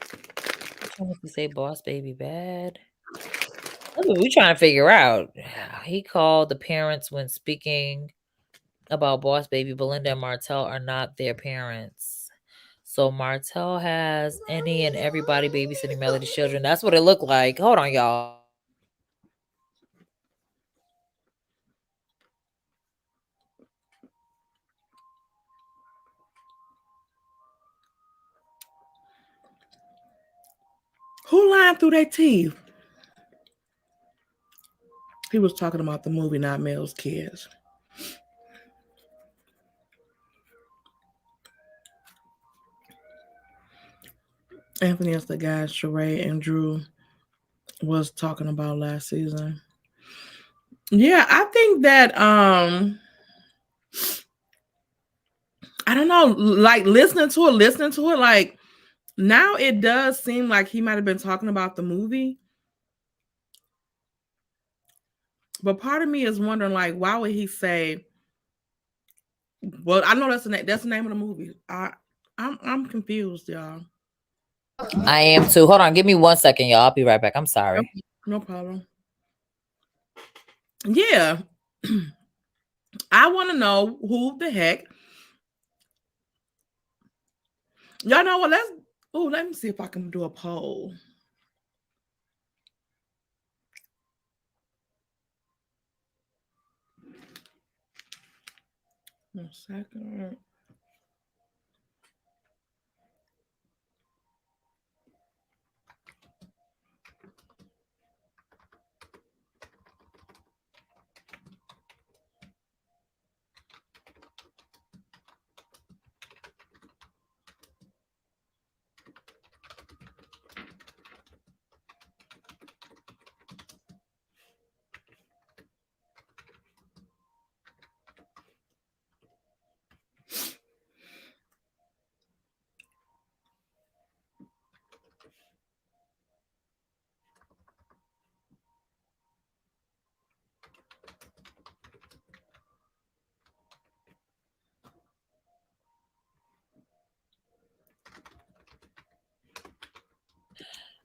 Trying to say boss baby bad. We trying to figure out. He called the parents when speaking about boss baby. Belinda and Martel are not their parents. So Martel has any and everybody babysitting Melody's children. That's what it looked like. Hold on, y'all. Who lying through their teeth? He was talking about the movie, not Mel's kids. Anthony is the guy Sheree and Drew was talking about last season. Yeah, I think that I don't know, like listening to it, like now it does seem like he might have been talking about the movie. But part of me is wondering, like, why would he say? Well, I know that's the name of the movie. I'm confused, y'all. I am too. Hold on, give me 1 second, y'all. I'll be right back. I'm sorry. No problem. Yeah. I want to know who the heck. Y'all know what? Let me see if I can do a poll. 1 second.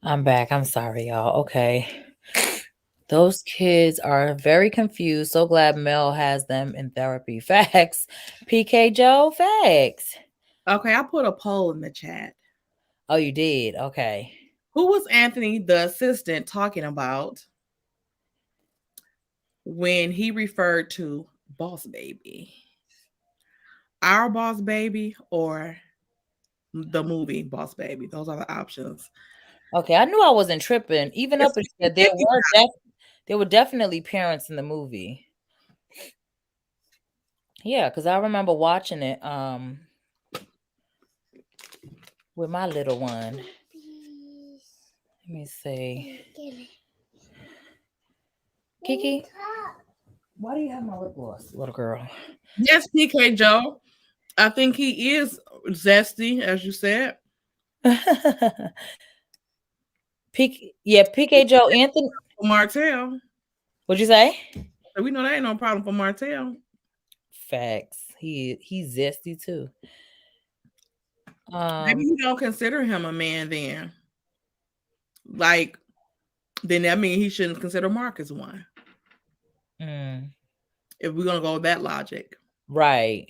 I'm back. I'm sorry, y'all. Okay. Those kids are very confused. So glad Mel has them in therapy. Facts. PK Joe, facts. Okay, I put a poll in the chat. Oh, you did? Okay. Who was Anthony, the assistant, talking about when he referred to Boss Baby? Our Boss Baby or the movie Boss Baby? Those are the options. Okay, I knew I wasn't tripping. Even up until there were definitely parents in the movie. Yeah, because I remember watching it with my little one. Let me see. Kiki, why do you have my lip gloss, little girl? Yes, PK Joe. I think he is zesty, as you said. PK Joe, Anthony Martel. What'd you say? We know that ain't no problem for Martel. Facts. He's zesty too. Maybe you don't consider him a man then. Like, then that means he shouldn't consider Marcus one. If we're gonna go with that logic. Right.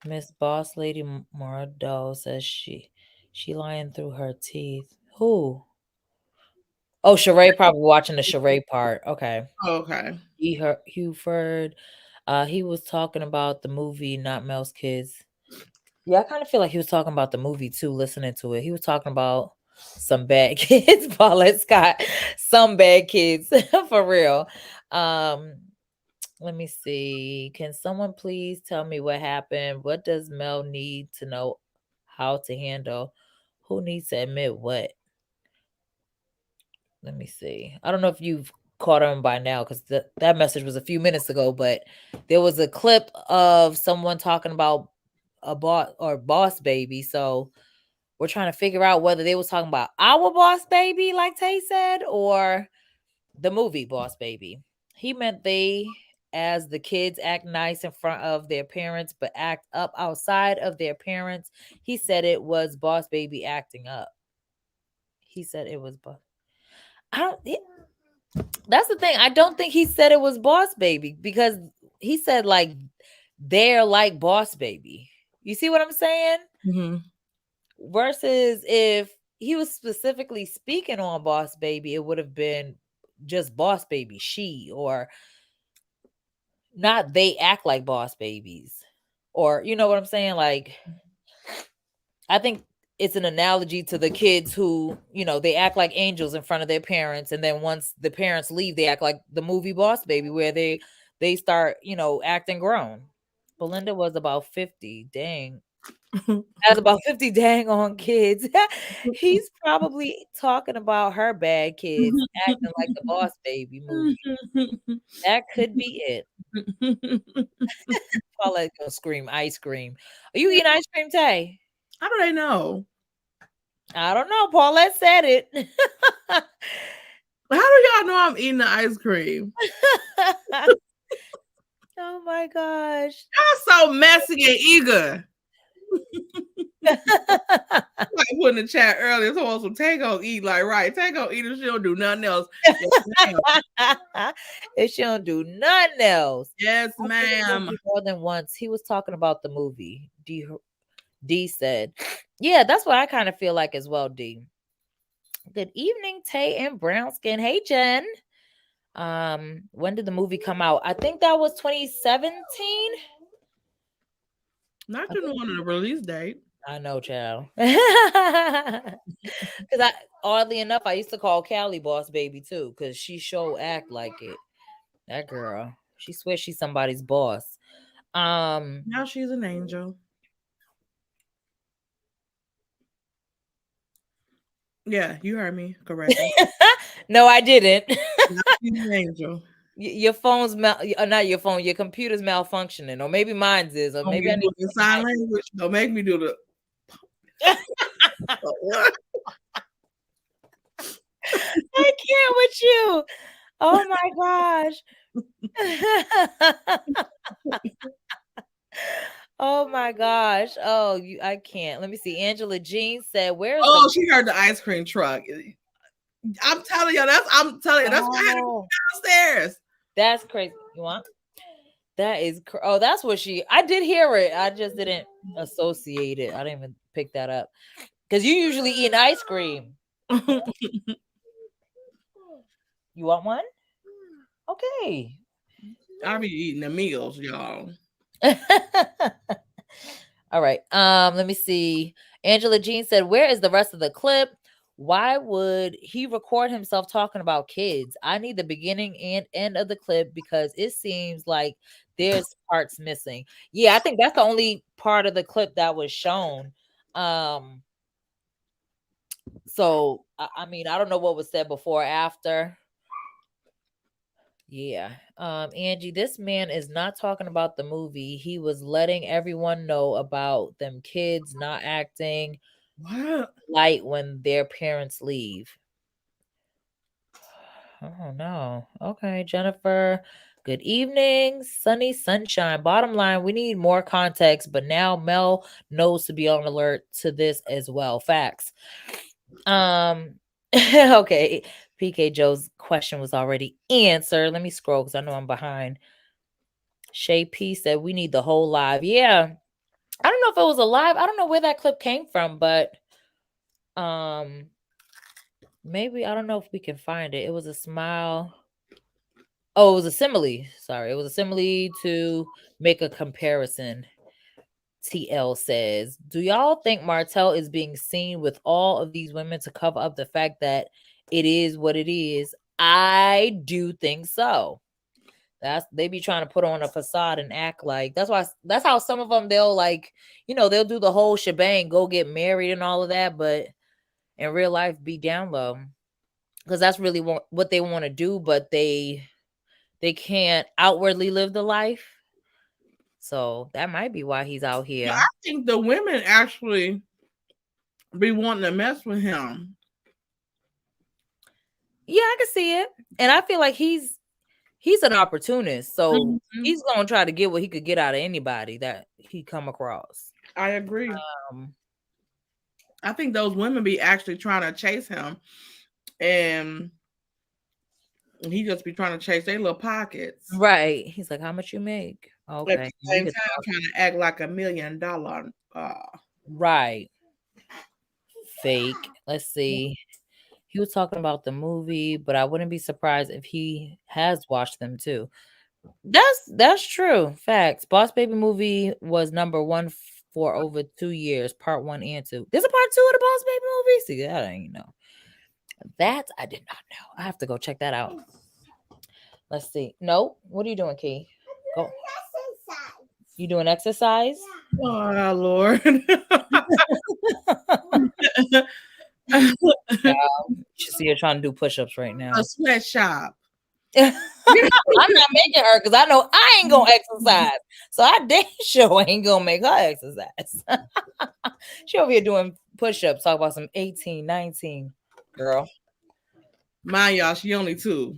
Miss Boss Lady Martel says she lying through her teeth. Who? Oh, Sheree probably watching the Sheree part. Okay. Okay. Huford. He was talking about the movie Not Mel's Kids. Yeah, I kind of feel like he was talking about the movie too, listening to it. He was talking about some bad kids, Paulette Scott. Some bad kids, for real. Let me see. Can someone please tell me what happened? What does Mel need to know how to handle? Who needs to admit what? Let me see. I don't know if you've caught on by now because that message was a few minutes ago, but there was a clip of someone talking about a boss baby. So we're trying to figure out whether they was talking about our boss baby, like Tay said, or the movie Boss Baby. He meant they, as the kids, act nice in front of their parents, but act up outside of their parents. He said it was Boss Baby acting up. He said it was boss. That's the thing. I don't think he said it was Boss Baby because he said like they're like Boss Baby. You see what I'm saying? Versus if he was specifically speaking on Boss Baby, it would have been just Boss Baby, she, or not they act like boss babies. Or you know what I'm saying? Like, I think it's an analogy to the kids who, they act like angels in front of their parents, and then once the parents leave, they act like the movie Boss Baby, where they start, acting grown. Belinda was about 50. Dang. Has about 50 dang on kids. He's probably talking about her bad kids acting like the Boss Baby movie. That could be it. Paulette go scream ice cream. Are you eating ice cream, Tay? How do they know? I don't know. Paulette said it. How do y'all know I'm eating the ice cream? Oh my gosh. Y'all so messy and eager. Like, put in the chat earlier. Someone some Tay gonna eat like right. Tay gonna eat if she don't do nothing else. If she don't do nothing else. Yes, ma'am. More than once. He was talking about the movie. D said, yeah, that's what I kind of feel like as well, D. Good evening, Tay and Brown Skin. Hey, Jen. When did the movie come out? I think that was 2017. Not too long on the release date. I know, child. Because oddly enough, I used to call Callie Boss Baby too, because she sure act like it. That girl, she swears she's somebody's boss. Now she's an angel. Yeah, you heard me correctly. No, I didn't. Now she's an angel. Your phone's not your phone. Your computer's malfunctioning, or maybe mine's is, or maybe I need to sign language. Don't make me do the. I can't with you. Oh my gosh. Oh my gosh. Oh, I can't. Let me see. Angela Jean said, "Where's?" Oh, she heard the ice cream truck. I'm telling you, that's why I had to go downstairs. That's crazy. You want? That is. Oh, that's what I did hear it. I just didn't associate it. I didn't even pick that up because you usually eat ice cream. You want one? Okay. I'll be eating the meals, y'all. All right. Let me see. Angela Jean said, "Where is the rest of the clip? Why would he record himself talking about kids? I need the beginning and end of the clip because it seems like there's parts missing." Yeah, I think that's the only part of the clip that was shown. So I mean, I don't know what was said before or after. Yeah. Angie, this man is not talking about the movie. He was letting everyone know about them kids not acting light when their parents leave. Oh no. Okay, Jennifer. Good evening, sunny sunshine. Bottom line, we need more context, but now Mel knows to be on alert to this as well. Facts. Okay. PK Joe's question was already answered. Let me scroll because I know I'm behind. Shay P said we need the whole live. Yeah. I don't know if it was a live. I don't know where that clip came from, but maybe I don't know if we can find it. It was a smile. Oh, it was a simile. Sorry. It was a simile to make a comparison. TL says, do y'all think Martel is being seen with all of these women to cover up the fact that it is what it is? I do think so. They be trying to put on a facade and act like that's how some of them they'll they'll do the whole shebang, go get married and all of that, but in real life be down low because that's really what they want to do, but they can't outwardly live the life. So that might be why he's out here. I think the women actually be wanting to mess with him. Yeah, I can see it. And I feel like he's an opportunist. So he's going to try to get what he could get out of anybody that he come across. I agree. I think those women be actually trying to chase him. And he just be trying to chase their little pockets. Right. He's like, how much you make? Okay. At the same time, trying to act like $1 million. Right. Fake. Let's see. He was talking about the movie, but I wouldn't be surprised if he has watched them too. That's true. Facts. Boss Baby movie was #1 for over 2 years, part 1 and 2. There's a part 2 of the Boss Baby movie? See, that I ain't know. That I did not know. I have to go check that out. Let's see. No, what are you doing, Key? Go. You doing exercise? Oh Lord. You should see her trying to do push-ups right now. A sweatshop. I'm not making her because I know I ain't gonna exercise. So I damn sure ain't gonna make her exercise. She over here doing push-ups, talk about some 18, 19, girl. Mind y'all, she only 2.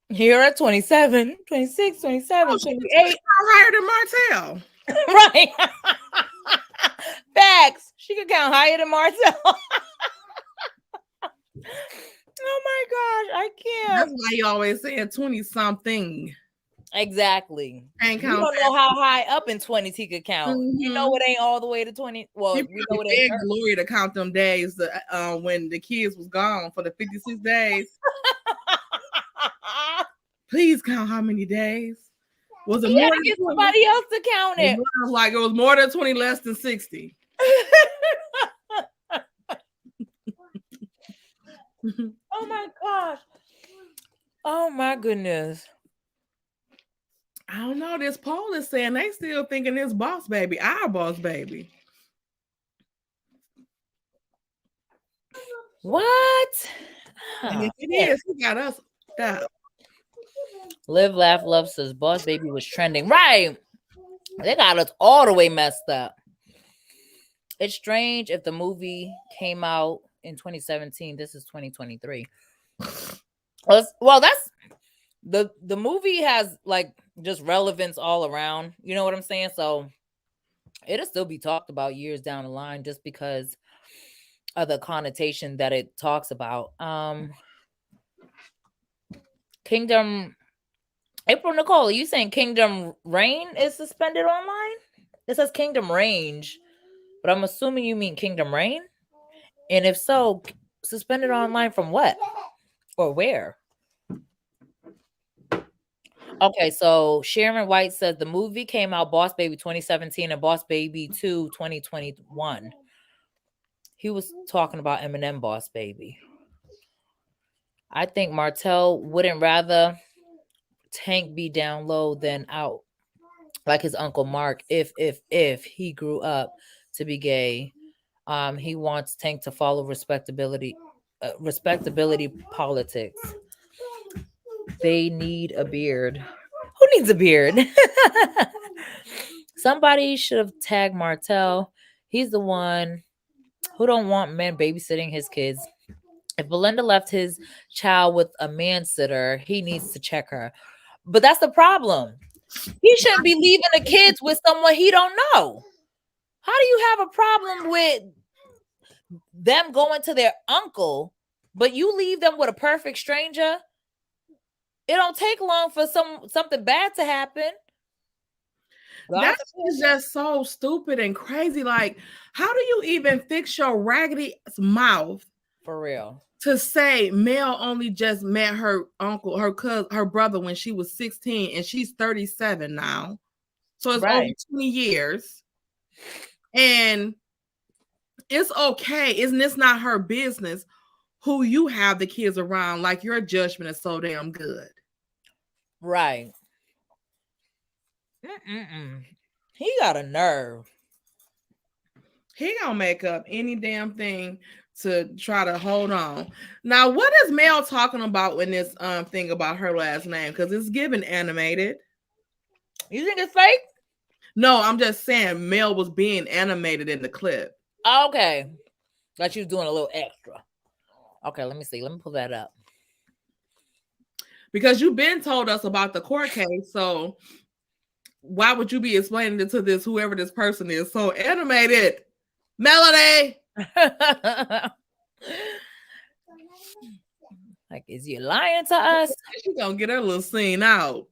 Here at 27, 26, 27, 28. Higher than Martel. Right. count higher than Martel. Oh my gosh, I can't. That's why you always saying 20 something. Exactly. Ain't We count don't know how high up in 20s he could count. We know it ain't all the way to 20. Well, we know it ain't Glory to count them days when the kids was gone for the 56 days. Please count how many days. Was it more than get somebody else to count it? Like it was more than 20, less than 60. Oh my gosh. Oh my goodness. I don't know. This poll is saying they still thinking it's boss baby, our boss baby. What? And if it is, he got us stopped. Live, Laugh, Love says Boss Baby was trending. Right. They got us all the way messed up. It's strange if the movie came out in 2017. This is 2023. Well, that's the movie has like just relevance all around. You know what I'm saying? So it'll still be talked about years down the line just because of the connotation that it talks about. Kingdom April Nicole, are you saying Kingdom Reign is suspended online? It says Kingdom Range, but I'm assuming you mean Kingdom Reign. And if so, suspended online from what or where? Okay, so Sharon White says the movie came out Boss Baby 2017 and Boss Baby 2 2021. He was talking about Eminem Boss Baby. I think Martel wouldn't rather Tank be down low than out like his Uncle Mark if he grew up to be gay. He wants Tank to follow respectability politics. They need a beard. Who needs a beard? Somebody should have tagged Martel. He's the one who don't want men babysitting his kids. If Belinda left his child with a man sitter, he needs to check her. But that's the problem. He shouldn't be leaving the kids with someone he don't know. How do you have a problem with them going to their uncle, but you leave them with a perfect stranger? It don't take long for something bad to happen. That is just so stupid and crazy. Like, how do you even fix your raggedy mouth? For real. To say Mel only just met her uncle, her cousin, her brother when she was 16 and she's 37 now. So it's over 20 years. And it's okay. Isn't this not her business who you have the kids around? Like, your judgment is so damn good. Right. He got a nerve. He gonna make up any damn thing to try to hold on. Now, what is Mel talking about in this thing about her last name? Because it's given animated. You think it's fake? No, I'm just saying Mel was being animated in the clip. Okay. Like she was doing a little extra. Okay, let me see. Let me pull that up. Because you've been told us about the court case, so why would you be explaining it to this, whoever this person is? So animated. Melody. Like, is you lying to us? She's gonna get her little scene out.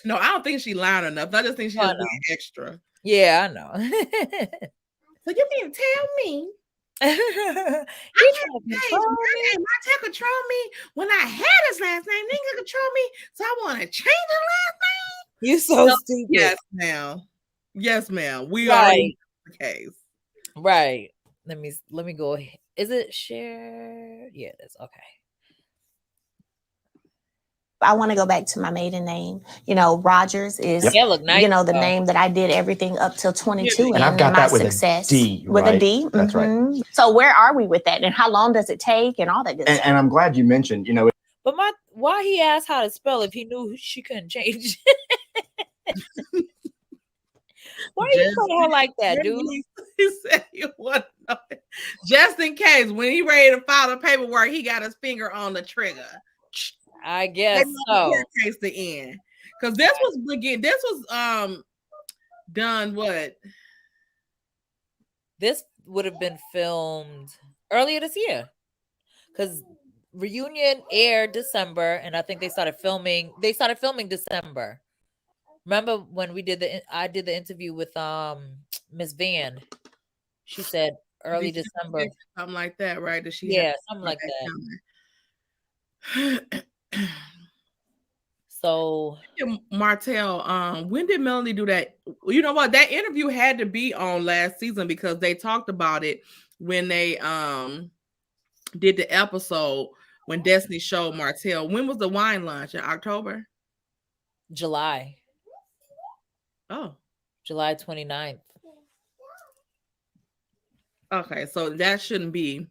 No, I don't think she lying enough. I just think she's being extra. Yeah, I know. So you mean tell me? Martel control me when I had his last name. They can control me, so I want to change his last name. You so stupid. Yes, ma'am. Yes, ma'am. We are in the case. Right. Let me go. Is it share? Yeah, it is. Okay. I want to go back to my maiden name. You know, Rogers is, look nice, you know, the name that I did everything up till 22. And I've got that with a D, with right? a D. That's right. So where are we with that? And how long does it take and all that good stuff? And I'm glad you mentioned, you know. But why he asked how to spell if he knew she couldn't change? Why are you calling her like that, dude? He said he wanted to know it. Just in case when he ready to file the paperwork, he got his finger on the trigger. I guess so. Case the end, because this was done what? would have been filmed earlier this year, because reunion aired December, and I think they started filming. They started filming December. Remember when I did the interview with Miss Van? She said early December, something like that, right? That she yeah, something like that. So Martel, when did Melanie do that? You know what? That interview had to be on last season because they talked about it when they did the episode when Destiny showed Martel. When was the wine lunch? In October? July. Oh. July 29th. Okay, so that shouldn't be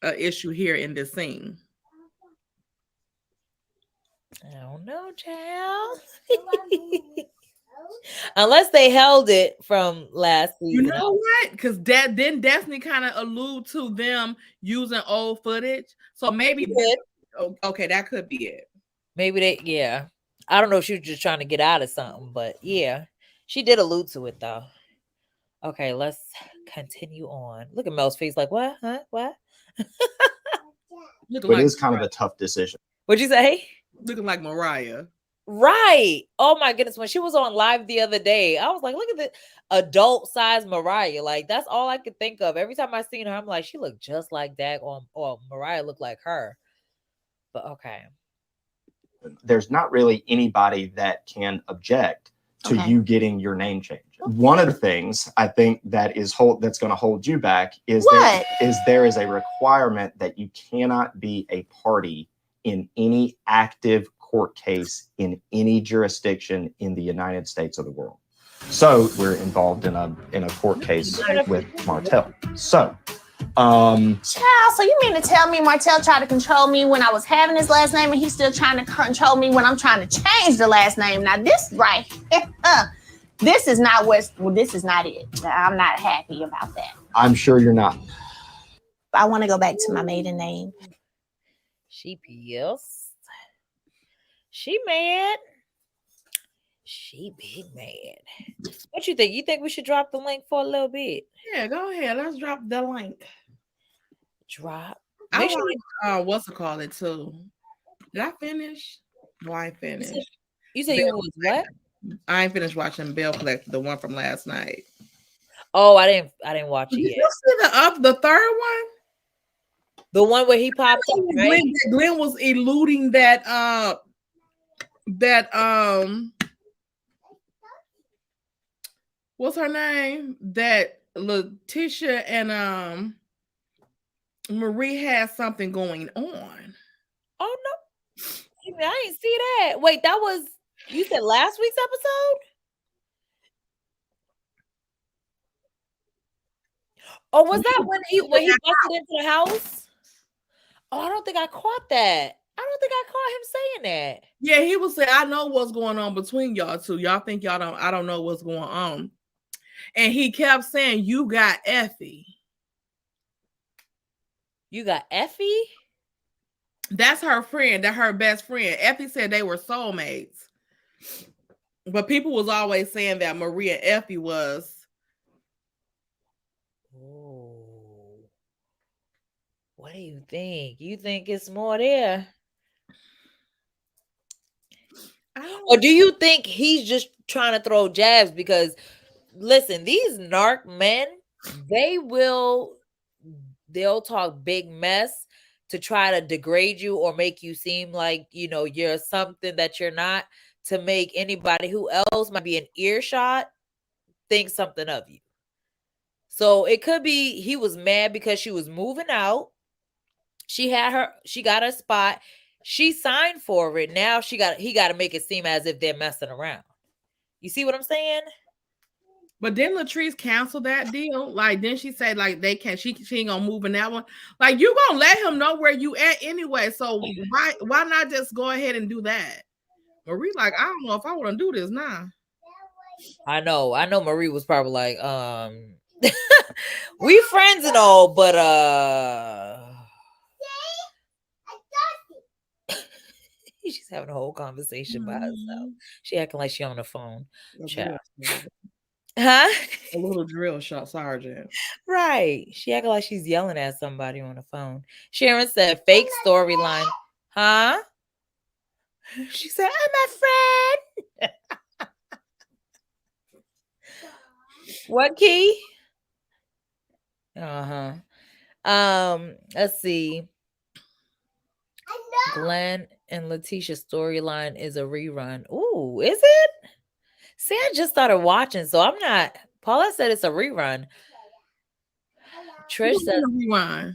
an issue here in this scene. I don't know, child. Unless they held it from last season. You know what? Because then Destiny kind of allude to them using old footage. So maybe okay, that could be it. Maybe yeah. I don't know if she was just trying to get out of something, but yeah, she did allude to it though. Okay, let's continue on. Look at Mel's face, like what? Huh? What? But it is kind of a tough decision. What'd you say? Looking like Mariah. Right. Oh my goodness. When she was on live the other day, I was like, look at the adult size Mariah. Like, that's all I could think of. Every time I seen her, I'm like, she looked just like that, or Mariah looked like her. But okay. There's not really anybody that can object to you getting your name changed. One of the things I think that that's going to hold you back is there is a requirement that you cannot be a party in any active court case in any jurisdiction in the United States or the world. So we're involved in a court case with Martel. So child, so you mean to tell me Martel tried to control me when I was having his last name, and he's still trying to control me when I'm trying to change the last name? Now this right this is not this is not it. I'm not happy about that. I'm sure you're not. I want to go back to my maiden name. She pissed. She mad. She big mad. What you think? You think we should drop the link for a little bit? Yeah, go ahead. Let's drop the link. Drop. I want what's it called it too. Did I finish? No, I ain't finished. You said you was what? I ain't finished watching Bell Collector, the one from last night. Oh, I didn't watch it yet. Did you see the third one? The one where he popped up, right? Glenn was eluding that what's her name? That Letitia and Marie had something going on. Oh no. I didn't see that. Wait, that was, you said last week's episode? Or was that when he busted into the house? Oh, I don't think I caught that. I don't think I caught him saying that. Yeah, he was saying, I know what's going on between y'all two. Y'all think I don't know what's going on. And he kept saying, you got Effie. You got Effie? That's her friend. That's her best friend. Effie said they were soulmates. But people was always saying that Maria and Effie was. Oh. What do you think? You think it's more there? Or do you think he's just trying to throw jabs? Because listen, these narc men, they'll talk big mess to try to degrade you or make you seem like, you're something that you're not, to make anybody who else might be an earshot think something of you. So it could be he was mad because she was moving out. She got her spot. She signed for it. Now he got to make it seem as if they're messing around. You see what I'm saying? But then Latrice canceled that deal. Like, then she said, like, she ain't gonna move in that one. Like, you gonna let him know where you at anyway. So why not just go ahead and do that? Marie, like, I don't know if I want to do this now. I know Marie was probably like, we friends and all, but she's having a whole conversation by herself. She acting like she on the phone. Child. Huh? A little drill shot sergeant. Right. She acting like she's yelling at somebody on the phone. Sharon said fake storyline. Huh? She said, I'm a friend. What, Key? Uh-huh. Let's see. Glenn and Letitia's storyline is a rerun. Ooh, is it? See, I just started watching, so I'm not. Paula said it's a rerun. Trish said rewind.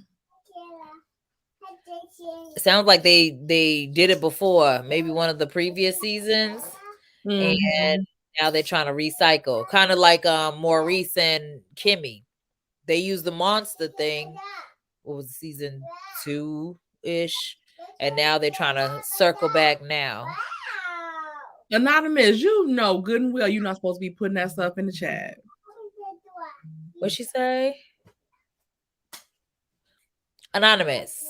Sounds like they did it before, maybe one of the previous seasons, and now they're trying to recycle, kind of like Maurice and Kimmy. They used the monster thing. What was it, season 2-ish, and now they're trying to circle back now. Anonymous, you know good and well you're not supposed to be putting that stuff in the chat. What'd she say? Anonymous.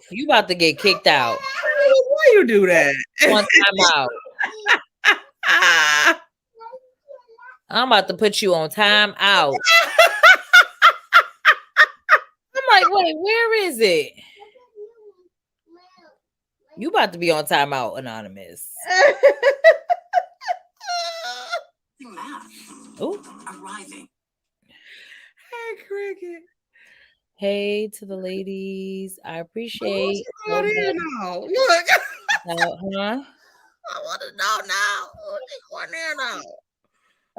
You about to get kicked out. Why you do that? One time out. I'm about to put you on time out. I'm like, wait, where is it? You about to be on time out, Anonymous. Ooh. Arriving. Hey, Cricket. Hey to the ladies. I appreciate Look. Huh? I want to know now. What's going there now?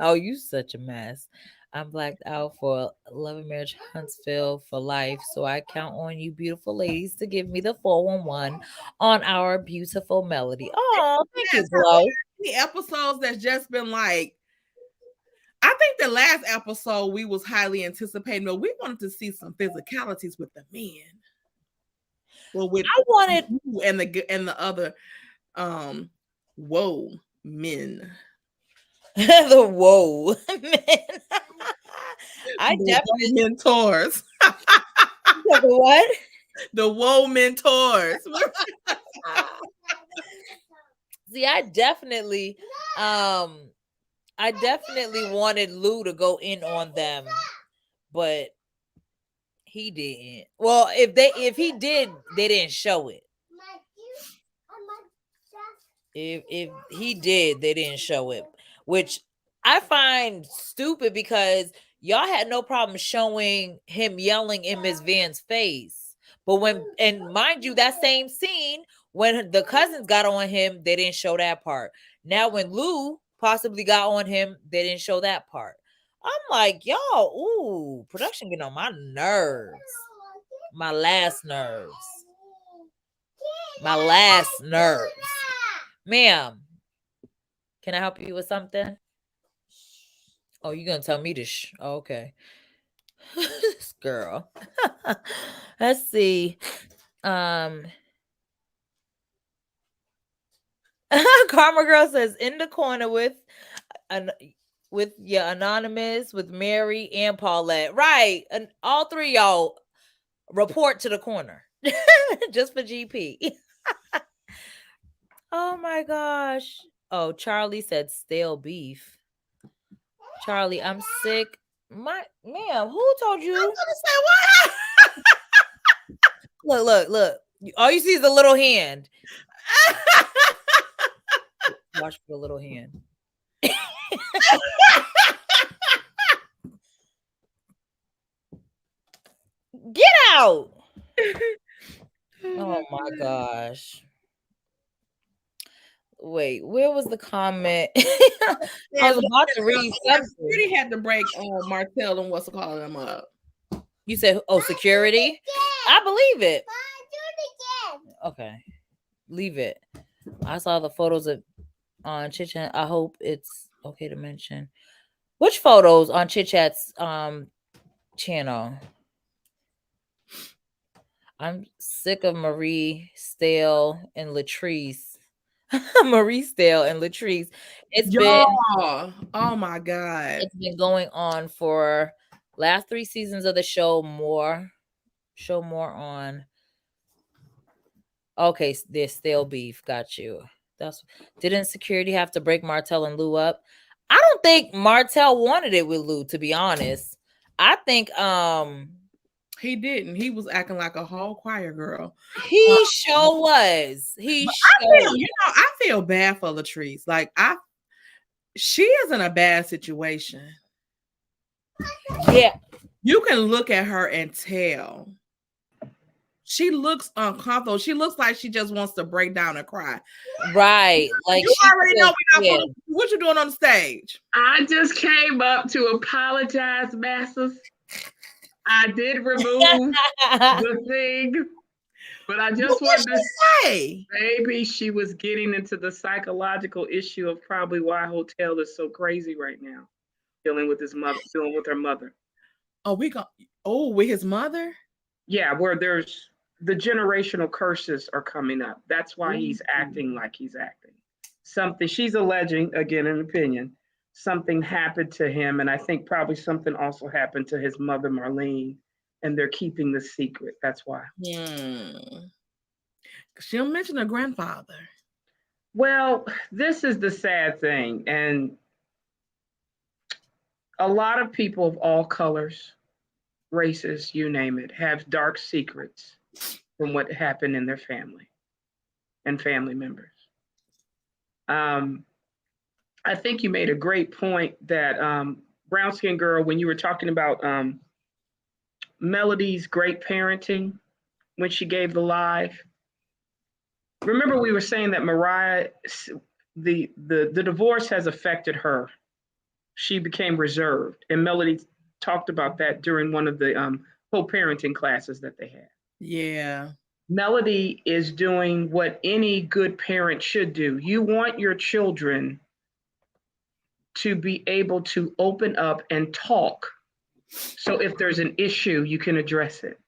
Oh, you such a mess. I'm blacked out for Love and Marriage Huntsville for life. So I count on you beautiful ladies to give me the 411 on our beautiful melody. Oh, thank you, Glow. The episodes that's just been like, I think the last episode we was highly anticipating, but we wanted to see some physicalities with the men. Well, with I wanted and the other whoa men. The whoa men. I definitely mentors. The what? The whoa mentors. See, I definitely wanted Lou to go in on them, but he didn't. Well, if he did, they didn't show it. If he did, they didn't show it, which I find stupid because y'all had no problem showing him yelling in Miss Van's face. But and mind you, that same scene when the cousins got on him, they didn't show that part. Now when Lou possibly got on him, they didn't show that part. I'm like, y'all, ooh, production getting on my nerves. My last nerves. Ma'am, can I help you with something? Oh, you're gonna tell me to oh, okay. This girl. Let's see. Karma Girl says in the corner with your Anonymous, with Mary and Paulette. Right. And all three y'all report to the corner. Just for GP. Oh my gosh. Oh, Charlie said stale beef. Charlie, I'm sick. Ma'am, who told you? I'm gonna say Look. what? All you see is the little hand. Watch for the little hand. Get out. Oh my gosh. Wait, where was the comment? I was about to read something. Security had to break Martel and what's calling them up. You said, oh, security? I believe it. Okay. Leave it. I saw the photos on Chit Chat. I hope it's okay to mention. Which photos on Chit Chat's channel? I'm sick of Marie Stale and Latrice. Marie Stale and Latrice. It's been oh my god. It's been going on for last 3 seasons of the show. More on. Okay, there's stale beef. Got you. Didn't security have to break Martel and Lou up? I don't think Martel wanted it with Lou, to be honest. I think he didn't. He was acting like a whole choir girl. He sure was. I feel bad for Latrice. Like she is in a bad situation. Yeah. You can look at her and tell. She looks uncomfortable. She looks like she just wants to break down and cry. Right. Like you already know what you doing on the stage. I just came up to apologize, masses. I did remove the thing, but I just wanted to say maybe she was getting into the psychological issue of probably why Hotel is so crazy right now, dealing with his mother, dealing with her mother. With his mother? Yeah, where there's the generational curses are coming up. That's why he's acting like he's acting. Something she's alleging, again, an opinion, something happened to him. And I think probably something also happened to his mother, Marlene, and they're keeping the secret. That's why. She don't mention her grandfather. Well, this is the sad thing. And a lot of people of all colors, races, you name it, have dark secrets from what happened in their family and family members. I think you made a great point that brown skin girl, when you were talking about Melody's great parenting when she gave the live. Remember, we were saying that Mariah, the divorce has affected her. She became reserved, and Melody talked about that during one of the co-parenting classes that they had. Yeah. Melody is doing what any good parent should do. You want your children to be able to open up and talk. So if there's an issue, you can address it.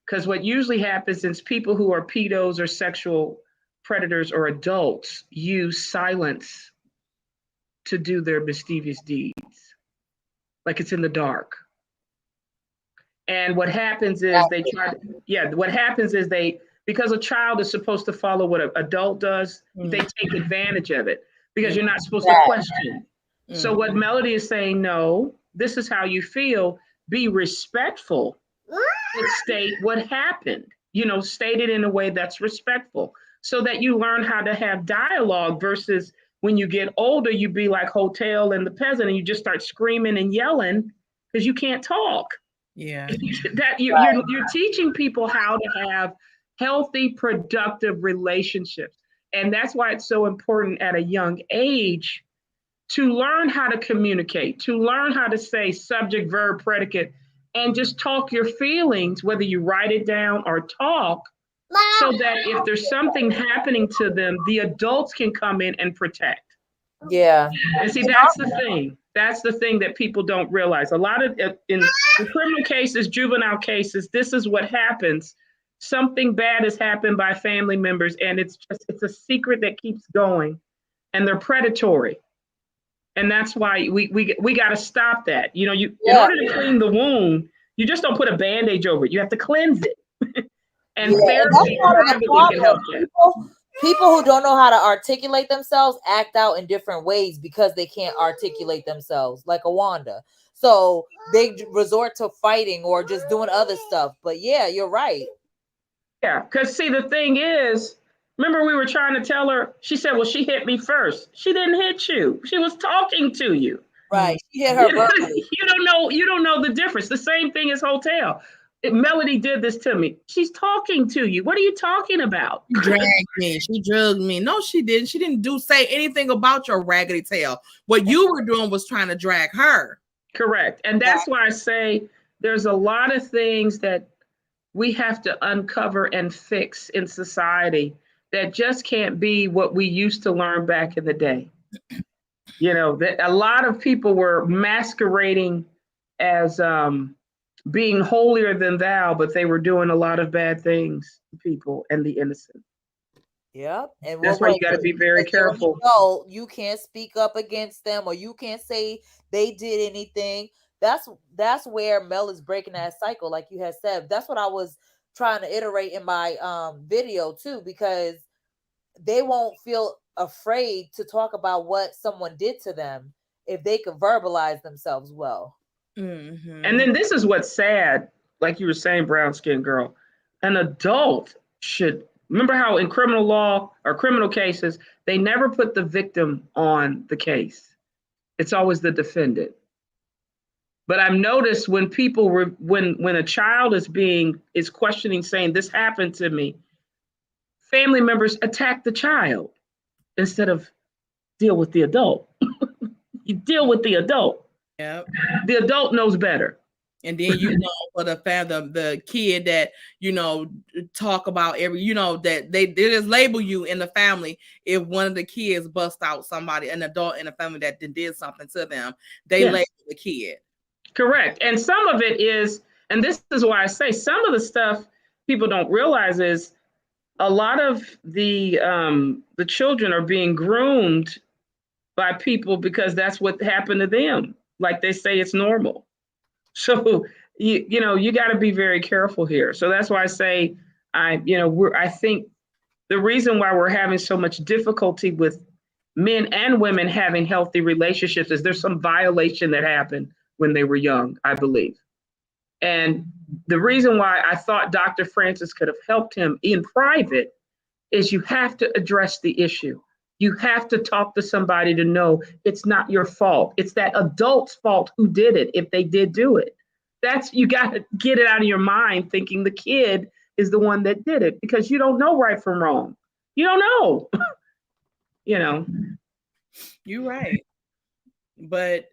Because what usually happens is people who are pedos or sexual predators or adults use silence to do their mischievous deeds. Like it's in the dark. And what happens is because a child is supposed to follow what an adult does, they take advantage of it because you're not supposed to question. So what Melody is saying, no, this is how you feel. Be respectful, but state what happened. State it in a way that's respectful so that you learn how to have dialogue versus when you get older, you be like Hotel and the peasant and you just start screaming and yelling because you can't talk. Yeah. You're teaching people how to have healthy, productive relationships. And that's why it's so important at a young age to learn how to communicate, to learn how to say subject, verb, predicate, and just talk your feelings, whether you write it down or talk, so that if there's something happening to them, the adults can come in and protect. Yeah. And see, that's the thing. That's the thing that people don't realize. A lot of in criminal cases, juvenile cases, this is what happens. Something bad has happened by family members, and it's a secret that keeps going, and they're predatory. And that's why we got to stop that. In order to clean the wound, you just don't put a bandage over it. You have to cleanse it. And therapy can help that. People who don't know how to articulate themselves act out in different ways because they can't articulate themselves, like a Wanda. So they resort to fighting or just doing other stuff. But yeah, you're right. Yeah, because see, the thing is, remember we were trying to tell her, she said, well, she hit me first. She didn't hit you. She was talking to you. Right. She hit her. You don't know the difference. The same thing as Hotel. Melody did this to me. She's talking to you. What are you talking about? She dragged me. She drugged me. No, she didn't. She didn't say anything about your raggedy tail. What you were doing was trying to drag her. Correct. And that's why I say there's a lot of things that we have to uncover and fix in society that just can't be what we used to learn back in the day. That a lot of people were masquerading as being holier than thou, but they were doing a lot of bad things to people and the innocent. Yep. And that's why you got to be very careful. You can't speak up against them, or you can't say they did anything. That's where Mel is breaking that cycle, like you had said. That's what I was trying to iterate in my video too, because they won't feel afraid to talk about what someone did to them. if they could verbalize themselves well. Mm-hmm. And then this is what's sad, like you were saying, brown skin girl, an adult should remember how in criminal law or criminal cases, they never put the victim on the case. It's always the defendant. But I've noticed when people when a child is questioning, saying this happened to me, family members attack the child instead of deal with the adult. You deal with the adult. Yep. The adult knows better. And then for the kid that talk about that they just label you in the family. If one of the kids bust out somebody, an adult in the family that did something to them, they label the kid. Correct. And some of it is, and this is why I say some of the stuff people don't realize is a lot of the children are being groomed by people because that's what happened to them. Like they say it's normal. So you got to be very careful here. So that's why I say I think the reason why we're having so much difficulty with men and women having healthy relationships is there's some violation that happened when they were young, I believe. And the reason why I thought Dr. Francis could have helped him in private is you have to address the issue. You have to talk to somebody to know it's not your fault. It's that adult's fault who did it, if they did do it. You got to get it out of your mind thinking the kid is the one that did it, because you don't know right from wrong. You don't know. You're right. But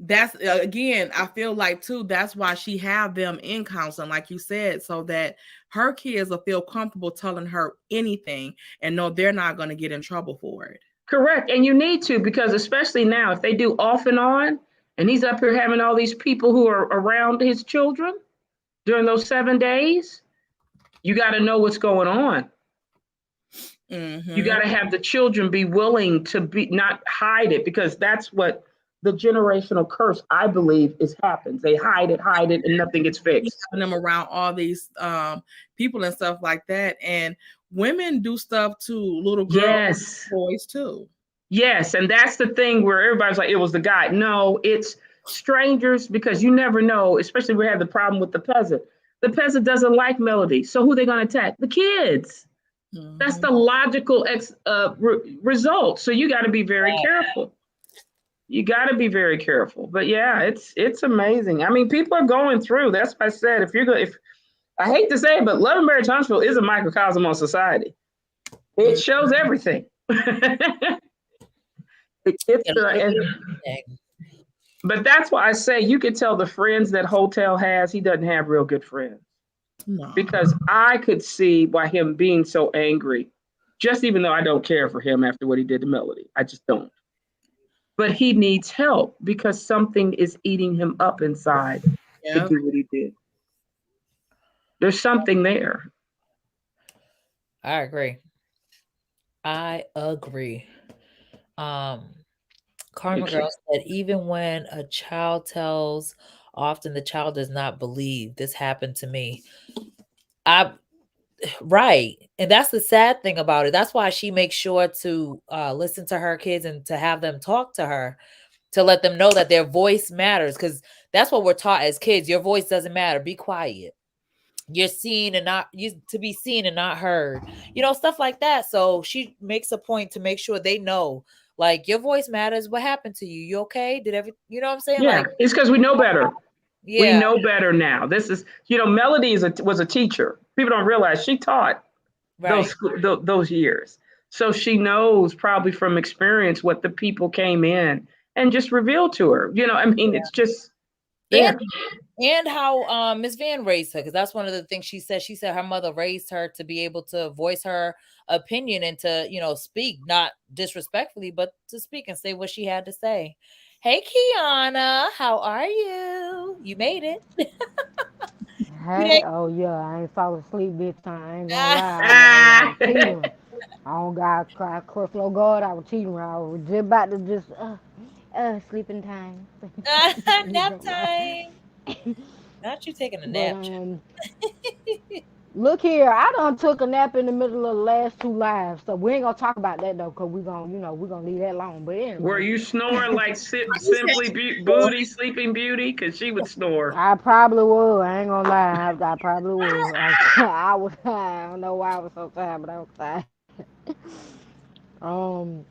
that's again, I feel like too, that's why she have them in counseling, like you said, so that her kids will feel comfortable telling her anything and know they're not going to get in trouble for it. Correct. And you need to, because especially now, if they do off and on, and he's up here having all these people who are around his children during those 7 days, you got to know what's going on. Mm-hmm. You got to have the children be willing to not hide it, because that's what the generational curse, I believe, happens. They hide it, and nothing gets fixed. Having them around all these people and stuff like that. And women do stuff to little girls, boys too. Yes, and that's the thing where everybody's like, it was the guy. No, it's strangers, because you never know, especially we had the problem with the peasant. The peasant doesn't like Melody, so who are they going to attack? The kids. Mm-hmm. That's the logical result. So you got to be very careful. You got to be very careful. But yeah, it's amazing. I mean, people are going through. That's why I said, if I hate to say it, but Love and Marriage Huntsville is a microcosm on society. It shows everything. But that's why I say you could tell the friends that Hotel has, he doesn't have real good friends. No. Because I could see why him being so angry, just even though I don't care for him after what he did to Melody. I just don't. But he needs help because something is eating him up inside to do what he did. There's something there. I agree. Karma Girl said, even when a child tells, often the child does not believe. This happened to me. Right. And that's the sad thing about it. That's why she makes sure to listen to her kids and to have them talk to her, to let them know that their voice matters. Because that's what we're taught as kids. Your voice doesn't matter. Be quiet. You're seen and not to be seen and not heard, stuff like that. So she makes a point to make sure they know, like, your voice matters. What happened to you? You okay? You know what I'm saying? Yeah, like, it's because we know better. Yeah. We know better now. This is, Melody was a teacher. People don't realize she taught those years. So she knows probably from experience what the people came in and just revealed to her. It's just there. And how Ms. Van raised her, because that's one of the things she said. She said her mother raised her to be able to voice her opinion and to, speak, not disrespectfully, but to speak and say what she had to say. Hey, Kiana, how are you? You made it. Hey, oh yeah, I ain't fall asleep this time. I ain't gonna lie. I don't got Creflo God. I was cheating. I was just about to sleeping time. Nap time. Not you taking a nap. Look here, I done took a nap in the middle of the last two lives, so we ain't gonna talk about that though, cause we gonna, we gonna leave that alone. But Were anyway, you snoring like simply booty, sleeping beauty? Because she would snore. I probably would. I ain't gonna lie, I probably would. I was, I don't know why I was so tired, but I was tired. um,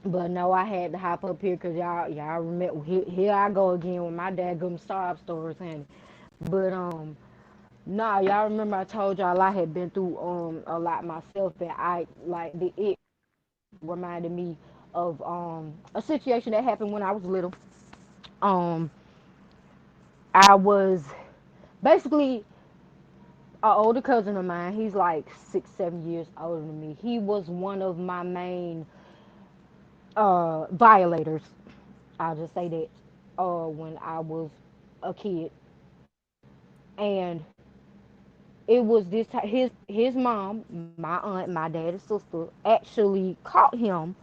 but no, I had to hop up here because y'all remember here I go again with my dadgum sob stories, honey. But nah, y'all remember I told y'all I had been through a lot myself, and I like it reminded me of a situation that happened when I was little. Um, I was basically an older cousin of mine. He's like 6, 7 years older than me. He was one of my main violators. I'll just say that. When I was a kid, and it was this time his mom, my aunt, my daddy's sister, actually caught him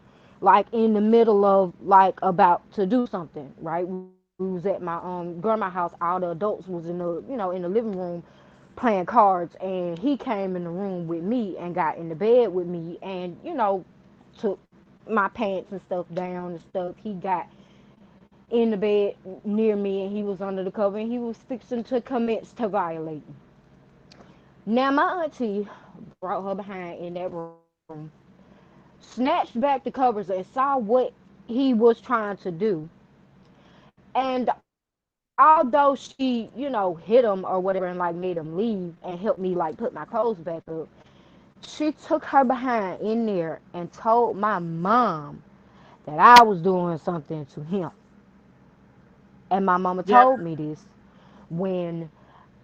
like in the middle of like about to do something. Right, we was at my grandma's house. All the adults was in the in the living room playing cards, and he came in the room with me and got in the bed with me, and took my pants and stuff down and stuff. He got in the bed near me, and he was under the cover, and he was fixing to commence to violate me. Now my auntie brought her behind in that room, snatched back the covers and saw what he was trying to do. And although she, hit him or whatever and like made him leave and helped me like put my clothes back up, she took her behind in there and told my mom that I was doing something to him. And my mama Yep. told me this when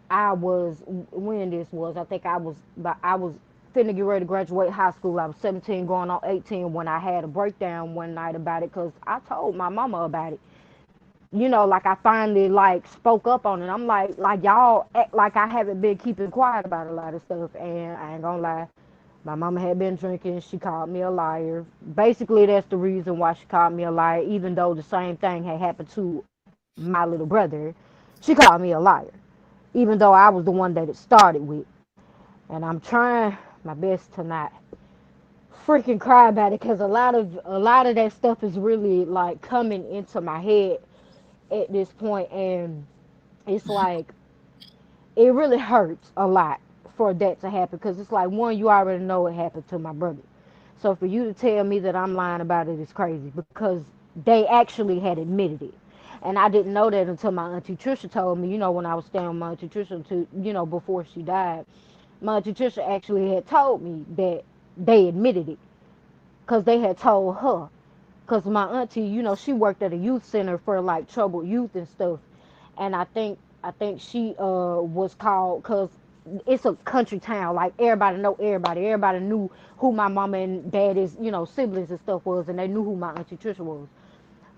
I was when this was. I think I was finna get ready to graduate high school. I was 17 going on 18 when I had a breakdown one night about it because I told my mama about it. Like I finally like spoke up on it. I'm like y'all act like I haven't been keeping quiet about a lot of stuff, and I ain't gonna lie. My mama had been drinking. She called me a liar. Basically, that's the reason why she called me a liar, even though the same thing had happened to my little brother. She called me a liar, even though I was the one that it started with. And I'm trying my best to not freaking cry about it because a lot of that stuff is really like coming into my head at this point, and it's like it really hurts a lot for that to happen because it's like, one, you already know it happened to my brother. So for you to tell me that I'm lying about it is crazy because they actually had admitted it. And I didn't know that until my auntie Trisha told me, when I was staying with my auntie Trisha before she died. My auntie Trisha actually had told me that they admitted it because they had told her. Because my auntie, she worked at a youth center for like troubled youth and stuff. And I think she was called because it's a country town. Like everybody know everybody. Everybody knew who my mama and daddy's siblings and stuff was, and they knew who my auntie Trisha was.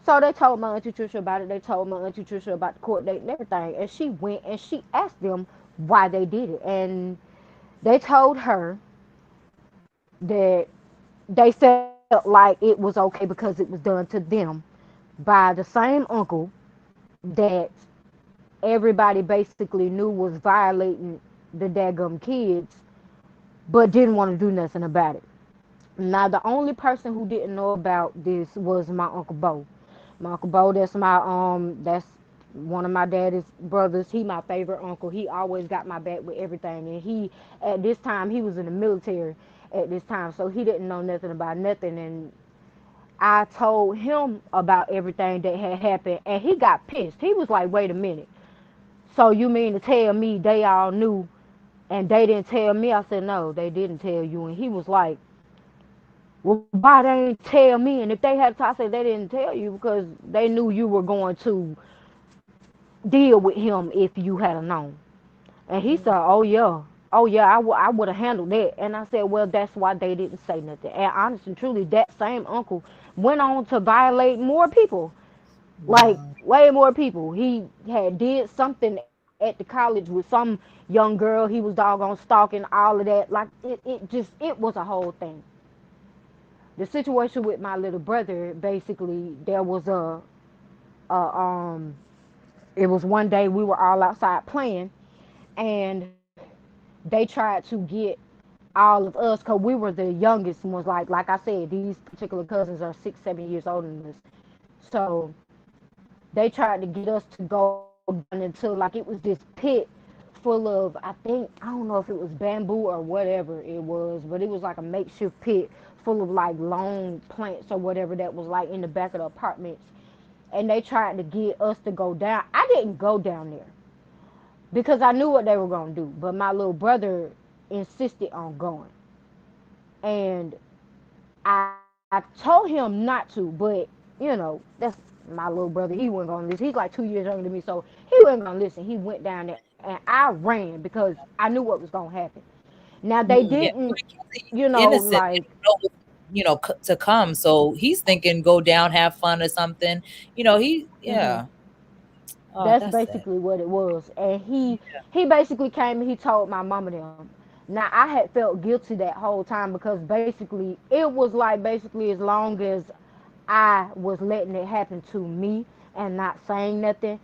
So they told my auntie Trisha about it. They told my auntie Trisha about the court date and everything. And she went and she asked them why they did it, and they told her that they felt like it was okay because it was done to them by the same uncle that everybody basically knew was violating the daggum kids, but didn't want to do nothing about it. Now, the only person who didn't know about this was my Uncle Bo. My Uncle Bo, that's one of my daddy's brothers. He my favorite uncle. He always got my back with everything. And at this time, he was in the military at this time, so he didn't know nothing about nothing. And I told him about everything that had happened, and he got pissed. He was like, "Wait a minute. So you mean to tell me they all knew and they didn't tell me?" I said, "No, they didn't tell you." And he was like, "Well, why they ain't tell me? And if they had to," I said, "They didn't tell you because they knew you were going to deal with him if you had known." And he said, "Oh yeah, oh yeah, I would have handled that." And I said, "Well, that's why they didn't say nothing." And honest and truly, that same uncle went on to violate more people, like way more people. He had did something at the college with some young girl. He was doggone stalking all of that. Like it was a whole thing. The situation with my little brother, basically, there was a it was one day we were all outside playing, and they tried to get all of us, because we were the youngest ones. Like I said, these particular cousins are 6-7 years older than us. So they tried to get us to go down into, like, it was this pit full of, I don't know if it was bamboo or whatever it was, but it was like a makeshift pit full of like long plants or whatever that was like in the back of the apartments. And they tried to get us to go down. I didn't go down there because I knew what they were going to do, but my little brother insisted on going. And I told him not to, but that's my little brother. He wasn't gonna listen. He's like 2 years younger than me, so he wasn't gonna listen. He went down there, and I ran because I knew what was gonna happen. Now they Yeah, didn't, innocent. They like, don't know, to come. So he's thinking go down, have fun or something. Yeah. Oh, that's that's sad. basically what it was. And he basically came and he told my mama them. Now I had felt guilty that whole time because basically it was like basically as long as I was letting it happen to me and not saying nothing,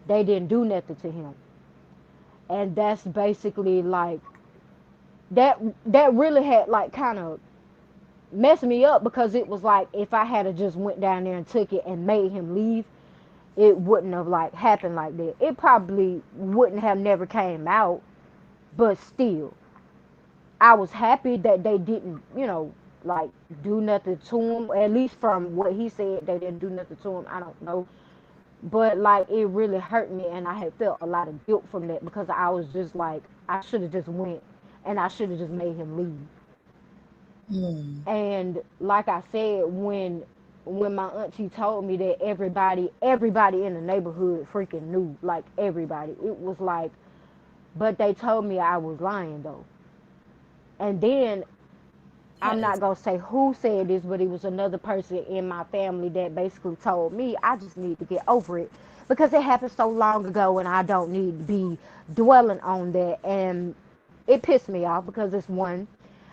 they didn't do nothing to him. And that's basically like that really had like kind of messed me up because it was like if I had just went down there and took it and made him leave, it wouldn't have like happened like that. It probably wouldn't have never came out, but still I was happy that they didn't, like do nothing to him. At least from what he said, they didn't do nothing to him. I don't know. But like it really hurt me and I had felt a lot of guilt from that because I was just like I should have just went and I should have just made him leave. And like I said, when my auntie told me that everybody in the neighborhood freaking knew, like everybody, it was like, but they told me I was lying though. And then I'm not gonna say who said this, but it was another person in my family that basically told me I just need to get over it because it happened so long ago and I don't need to be dwelling on that. And it pissed me off because it's one,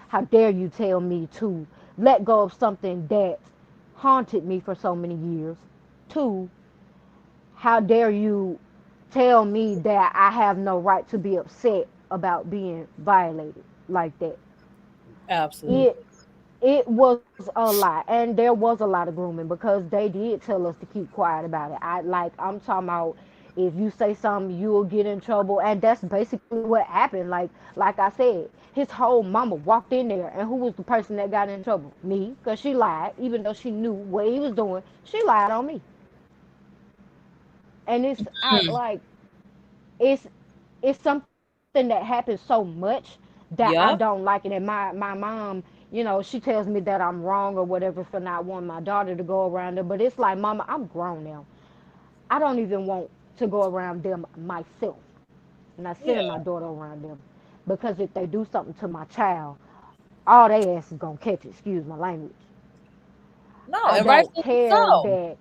how dare you tell me to let go of something that haunted me for so many years? Two, how dare you tell me that I have no right to be upset about being violated like that? Absolutely. It was a lot, and there was a lot of grooming because they did tell us to keep quiet about it. I'm talking about if you say something, you'll get in trouble, and that's basically what happened. Like I said, his whole mama walked in there, and who was the person that got in trouble? Me, because she lied, even though she knew what he was doing. She lied on me, and it's it's something that happens so much that I don't Yep. like it. And my mom, she tells me that I'm wrong or whatever for not wanting my daughter to go around her. But it's like, Mama, I'm grown now. I don't even want to go around them myself. And I sending my Yeah. daughter around them because if they do something to my child, all they ass is gonna catch it. Excuse my language. No, I and don't rightfully care so. that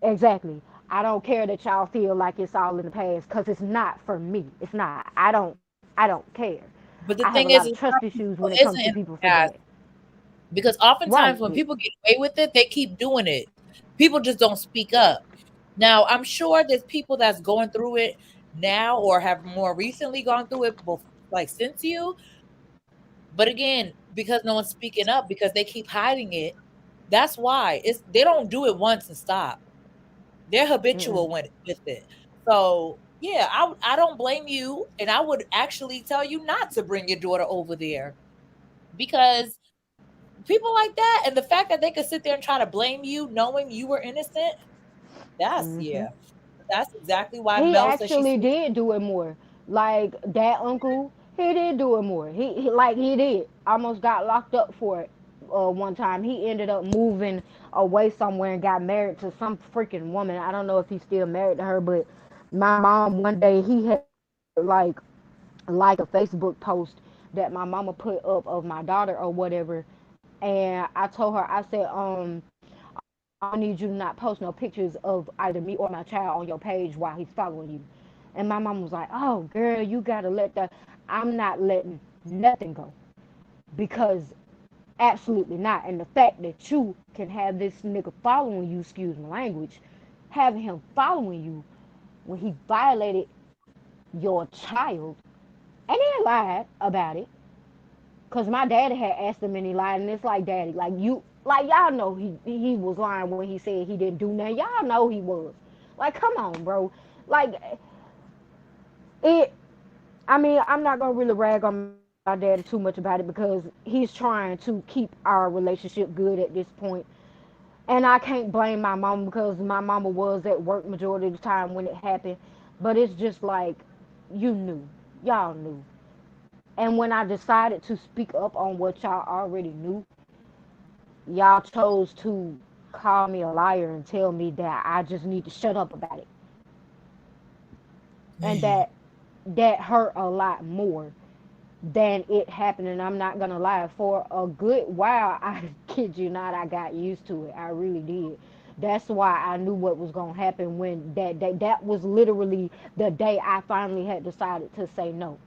exactly. I don't care that y'all feel like it's all in the past because it's not for me. It's not. I don't care. I But have the a lot thing of is, trust it's not issues when it comes to isn't in people for the that. past because oftentimes Right. when people get away with it, they keep doing it. People just don't speak up. Now, I'm sure there's people that's going through it now or have more recently gone through it, like since you. But again, because no one's speaking up, because they keep hiding it, that's why they don't do it once and stop. They're habitual with it. So yeah, I don't blame you, and I would actually tell you not to bring your daughter over there because people like that, and the fact that they could sit there and try to blame you, knowing you were innocent. Mm-hmm. That's exactly why He Mel says she's actually did do it more. Like that uncle, he did do it more. He did. Almost got locked up for it. One time he ended up moving away somewhere and got married to some freaking woman. I don't know if he's still married to her, but my mom one day he had like a Facebook post that my mama put up of my daughter or whatever, and I told her, I said, I need you to not post no pictures of either me or my child on your page while he's following you. And my mom was like, oh, girl, you got to let that. I'm not letting nothing go because absolutely not. And the fact that you can have this nigga following you, excuse my language, having him following you when he violated your child, And he lied about it. Cause my daddy had asked him and he lied, and it's like, daddy, like you, like y'all know he was lying when he said he didn't do nothing. Y'all know he was. Like, come on, bro. Like it. I mean, I'm not gonna really rag on my daddy too much about it because he's trying to keep our relationship good at this point. And I can't blame my mama because my mama was at work majority of the time when it happened. But it's just like you knew, y'all knew. And when I decided to speak up on what y'all already knew, y'all chose to call me a liar and tell me that I just need to shut up about it. And that hurt a lot more than it happened. And I'm not gonna lie, for a good while, I kid you not, I got used to it. I really did. That's why I knew what was gonna happen when that day. That was literally the day I finally had decided to say no.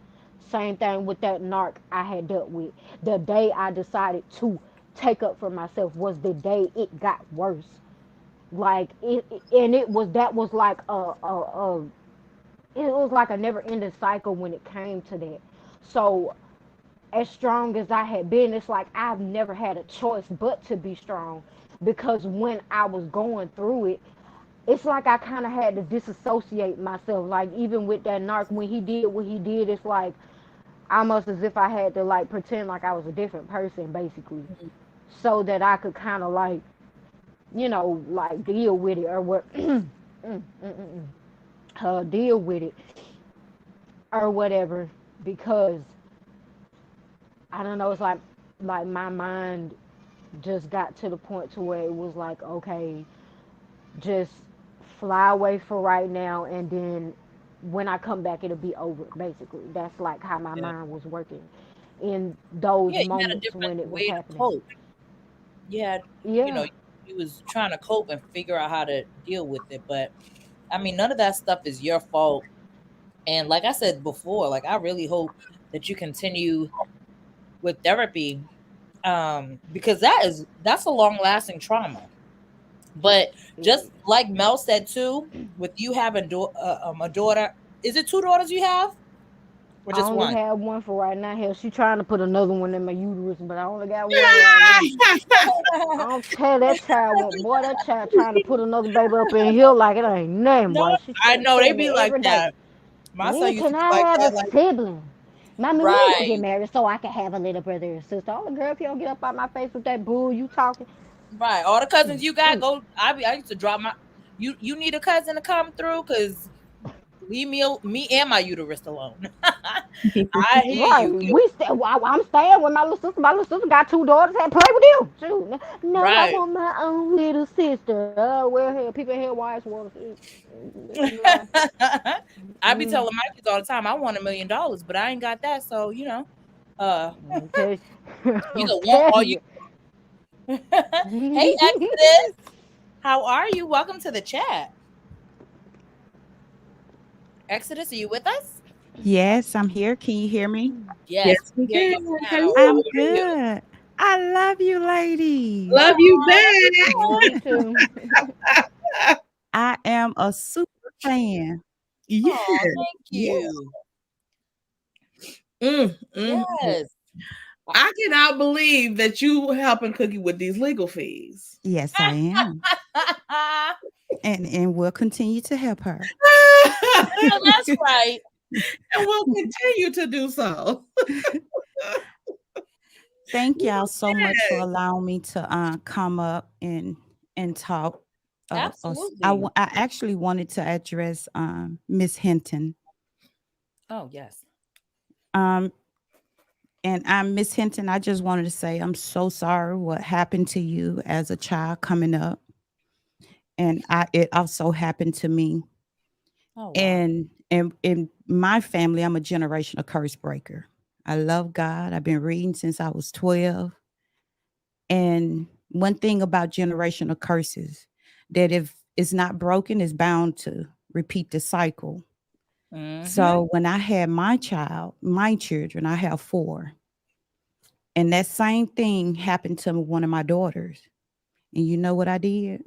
Same thing with that narc I had dealt with. The day I decided to take up for myself was the day it got worse. Like and it was that was like it was like a never ending cycle when it came to that. So as strong as I had been, it's like I've never had a choice but to be strong because when I was going through it, it's like I kind of had to disassociate myself. Like even with that narc, when he did what he did, it's like almost as if I had to like pretend like I was a different person, basically, so that I could kind of like, like deal with it or what, deal with it or whatever. Because I don't know, it's like my mind just got to the point to where it was like, okay, just fly away for right now, and then when I come back, it'll be over. Basically, that's like how my mind was working in those Yeah, you had a moments when different it was way to happening. cope. You had, you was trying to cope and figure out how to deal with it. But I mean, none of that stuff is your fault. And like I said before, like I really hope that you continue with therapy, because that's a long lasting trauma. But just like Mel said too, with you having a daughter, is it 2 daughters you have, or I just only one? have one for right now. Hell, she trying to put another one in my uterus, but I only got one right now. I don't tell that child what, boy, that child trying to put another baby up in here like it ain't nothing, No, boy. She I know they tell be me like every day, that. My son when used to can be I like have that, a like, sibling? Mommy, when you gonna get right, married so I can have a little brother or sister? Oh, girl, if you don't get up out my face with that bull you talking. right. All the cousins you got, go. I used to drop my. You need a cousin to come through, because leave me and my uterus alone. I hear Right, you. I'm staying with my little sister. My little sister got 2 daughters. Had play with them. Shoot. No, I Right. want my own little sister. Oh, well, hell, people in here wives want to. I be telling my kids all the time, I want $1 million, but I ain't got that. So Okay. you I'll don't want tell all you. you. Hey, Exodus, how are you? Welcome to the chat. Exodus, are you with us? Yes, I'm here. Can you hear me? Yes, Yes, we we hear can. you now. How I'm Hello. are you? good. I love you, ladies. Love you Love you back. too. I am a super fan. Yes. Oh, thank Yes. you. Mm. Yes. I cannot believe that you helping Cookie with these legal fees. Yes, I am. And we'll continue to help her. No, that's right. And we'll continue to do so. Thank y'all so much for Yes. allowing me to come up and talk. Absolutely. I actually wanted to address Miss Hinton. Oh, yes. And I'm Miss Hinton. I just wanted to say I'm so sorry what happened to you as a child coming up. And it also happened to me. Oh, wow. And in my family, I'm a generational curse breaker. I love God. I've been reading since I was 12. And one thing about generational curses, that if it's not broken, it's bound to repeat the cycle. Mm-hmm. So when I had my children, I have 4. And that same thing happened to one of my daughters. And you know what I did?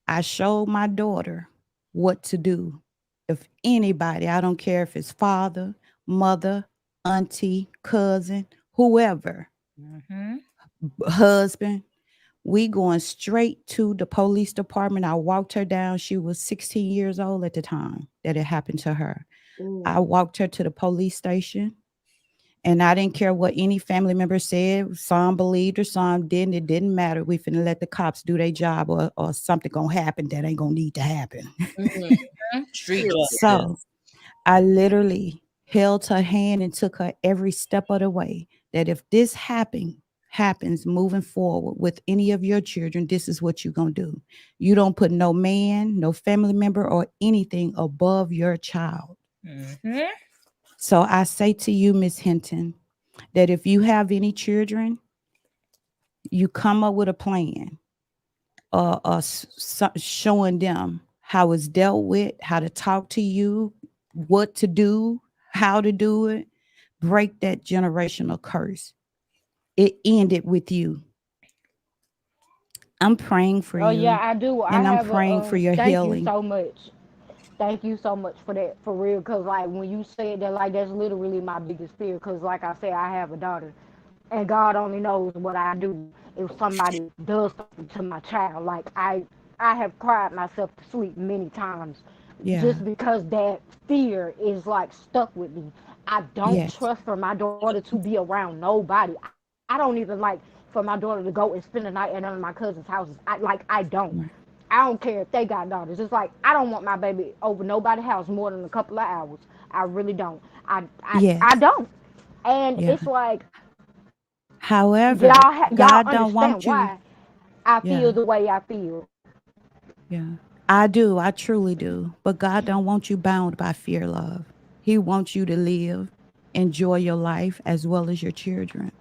I showed my daughter what to do. If anybody, I don't care if it's father, mother, auntie, cousin, whoever, Mm-hmm. husband. We going straight to the police department. I walked her down. She was 16 years old at the time that it happened to her. I walked her to the police station. And I didn't care what any family member said. Some believed or some didn't. It didn't matter. We finna let the cops do their job, or something gonna happen that ain't gonna need to happen. Mm-hmm. Street justice. So I literally held her hand and took her every step of the way, that if this happens moving forward with any of your children, this is what you're gonna do. You don't put no man, no family member, or anything above your child. Mm-hmm. So I say to you, Miss Hinton, that if you have any children, you come up with a plan, showing them how it's dealt with, how to talk to you, what to do, how to do it. Break that generational curse. It ended with you. I'm praying for you. Oh yeah, I do. And I'm praying for your thank healing. you so much. Thank you so much for that, for real. Cause like when you said that, like that's literally my biggest fear. Cause like I said, I have a daughter, and God only knows what I do if somebody does something to my child. Like I have cried myself to sleep many times, just because that fear is like stuck with me. I don't trust for my daughter to be around nobody. I don't even like for my daughter to go and spend the night at none of my cousins' houses. I don't. I don't care if they got daughters. It's like I don't want my baby over nobody's house more than a couple of hours. I really don't. I don't. And it's like, however, y'all God don't understand want you. why I feel the way I feel. Yeah, I do. I truly do. But God don't want you bound by fear, love. He wants you to live, enjoy your life as well as your children.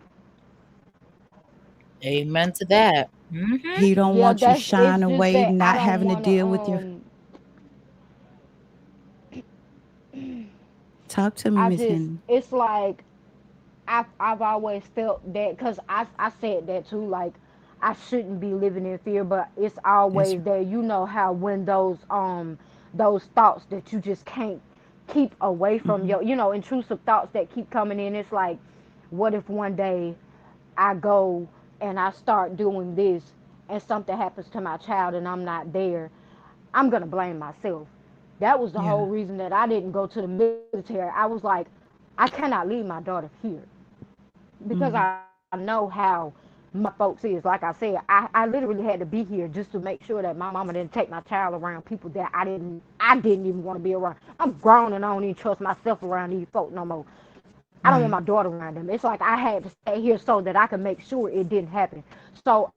Amen to that. Mm-hmm. He don't want you shying away, not having to deal with your. Talk to me, Miss Henry. It's like I've always felt that, because I said that too, like I shouldn't be living in fear, but it's always there. You know how when those thoughts that you just can't keep away from your, intrusive thoughts that keep coming in. It's like, what if one day I go and I start doing this and something happens to my child and I'm not there? I'm gonna blame myself. That was the whole reason that I didn't go to the military. I was like, I cannot leave my daughter here, because I know how my folks is. Like I said, I literally had to be here just to make sure that my mama didn't take my child around people that I didn't even want to be around. I'm grown and I don't even trust myself around these folk no more. I don't want my daughter around them. It's like I had to stay here so that I could make sure it didn't happen. So,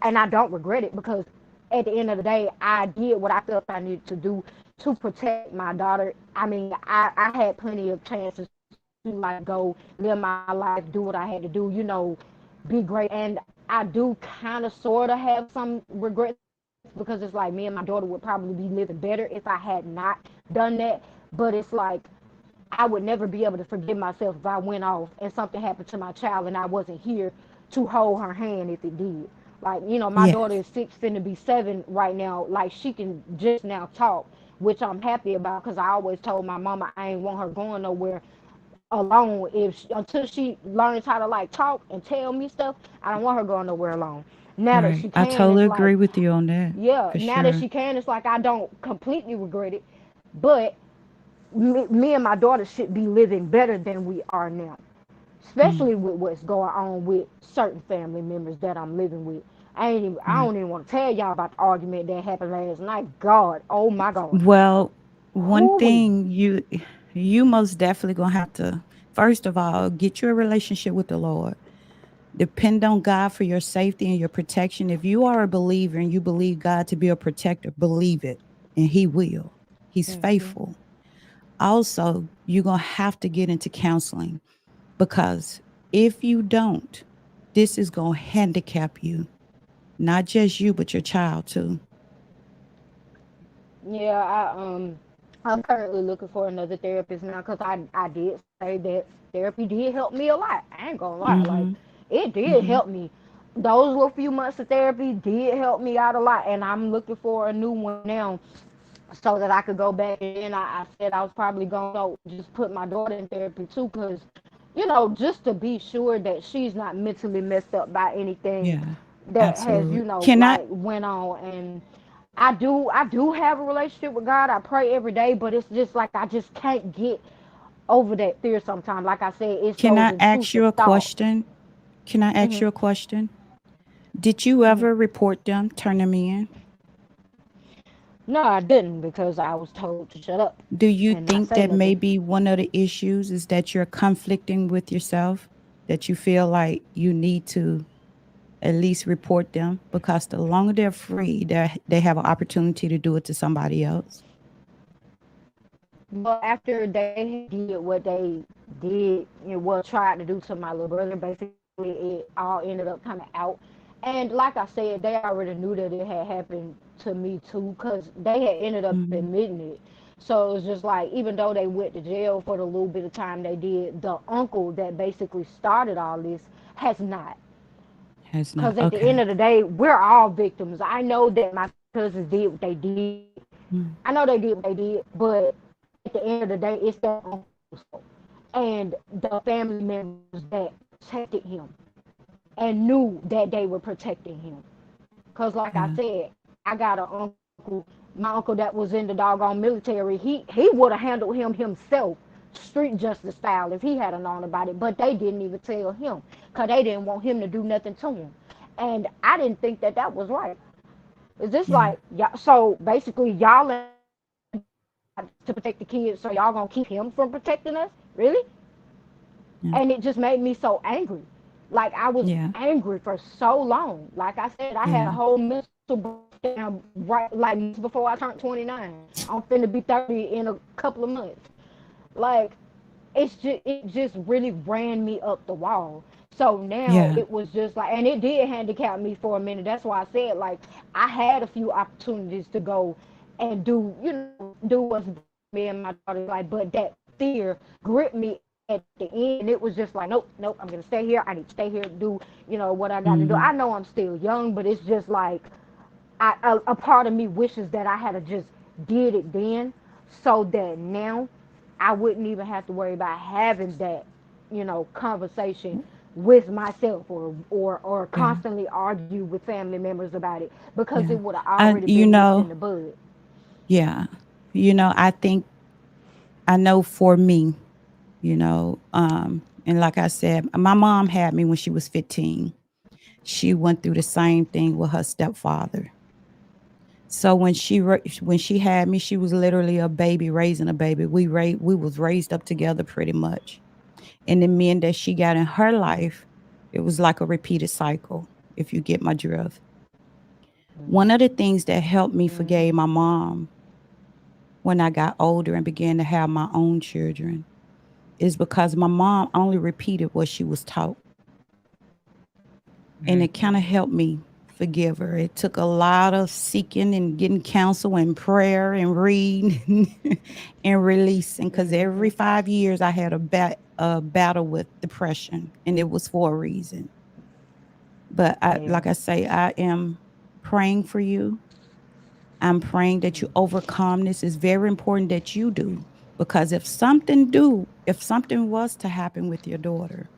and I don't regret it, because at the end of the day, I did what I felt I needed to do to protect my daughter. I mean, I had plenty of chances to like go live my life, do what I had to do, be great. And I do kind of sort of have some regrets, because it's like me and my daughter would probably be living better if I had not done that. But it's like I would never be able to forgive myself if I went off and something happened to my child and I wasn't here to hold her hand if it did. Like, my daughter is 6, finna be 7 right now. Like, she can just now talk, which I'm happy about, because I always told my mama I ain't want her going nowhere alone. Until she learns how to like talk and tell me stuff, I don't want her going nowhere alone. Now that she can, I totally it's agree like, with you on that. yeah, now that she can, it's like I don't completely regret it, but me and my daughter should be living better than we are now, especially with what's going on with certain family members that I'm living with. I don't even want to tell y'all about the argument that happened last night. God, oh my God. Well, one thing you most definitely gonna have to, first of all, get you a relationship with the Lord. Depend on God for your safety and your protection. If you are a believer and you believe God to be a protector, believe it, and He will. He's faithful. Also, you're gonna have to get into counseling, because if you don't, this is gonna handicap you, not just you, but your child too. Yeah, I'm currently looking for another therapist now, because I did say that therapy did help me a lot. I ain't gonna lie, like it did help me. Those little few months of therapy did help me out a lot, and I'm looking for a new one now. so that I could go back. And then I said I was probably going to just put my daughter in therapy too, because, just to be sure that she's not mentally messed up by anything that has, Absolutely. like went on. And I do have a relationship with God. I pray every day, but it's just like I just can't get over that fear sometimes. Like I said, it's Can those I ask you intrusive a thoughts. question? Can I ask you a question? Did you ever report them, turn them in? No, I didn't, because I was told to shut up Do you and not think say that nothing. maybe one of the issues is that you're conflicting with yourself, that you feel like you need to at least report them, because the longer they're free, they have an opportunity to do it to somebody else? Well, after they did what they did, tried to do to my little brother, basically it all ended up coming out. And like I said, they already knew that it had happened to me too, because they had ended up admitting it. So it was just like, even though they went to jail for the little bit of time they did, the uncle that basically started all this has not. Has Because not. at the end Okay. of the day, we're all victims. I know that my cousins did what they did. I know they did what they did, but at the end of the day, it's their uncle's fault. And the family members that protected him and knew that they were protecting him. Because like I said, I got an uncle, my uncle that was in the doggone military, he would have handled him himself, street justice style, if he had known about it. But they didn't even tell him, because they didn't want him to do nothing to him. And I didn't think that that was right. Is this like, so basically y'all to protect the kids, so y'all gonna keep him from protecting us? Really? And it just made me so angry. Like, I was angry for so long. Like I said, I had a whole mental breakdown right like before I turned 29. I'm finna be 30 in a couple of months. Like, it just really ran me up the wall. So now it was just like, and it did handicap me for a minute. That's why I said, like, I had a few opportunities to go and do what's me and my daughter like, but that fear gripped me at the end. It was just like, nope, I'm gonna stay here. I need to stay here and do, what I got to do. I know I'm still young, but it's just like, a part of me wishes that I had just did it then, so that now I wouldn't even have to worry about having that, conversation with myself, or constantly argue with family members about it, because it would have already been nipped in the bud. Yeah. I know for me, and like I said, my mom had me when she was 15. She went through the same thing with her stepfather. So when she had me, she was literally a baby raising a baby. We was raised up together pretty much. And the men that she got in her life, it was like a repeated cycle, if you get my drift. One of the things that helped me forgive my mom when I got older and began to have my own children is because my mom only repeated what she was taught. And it kind of helped me forgive her. It took a lot of seeking and getting counsel and prayer and reading and releasing, because every 5 years I had a battle with depression, and it was for a reason. But like I say, I am praying for you. I'm praying that you overcome this. It's very important that you do, because if something was to happen with your daughter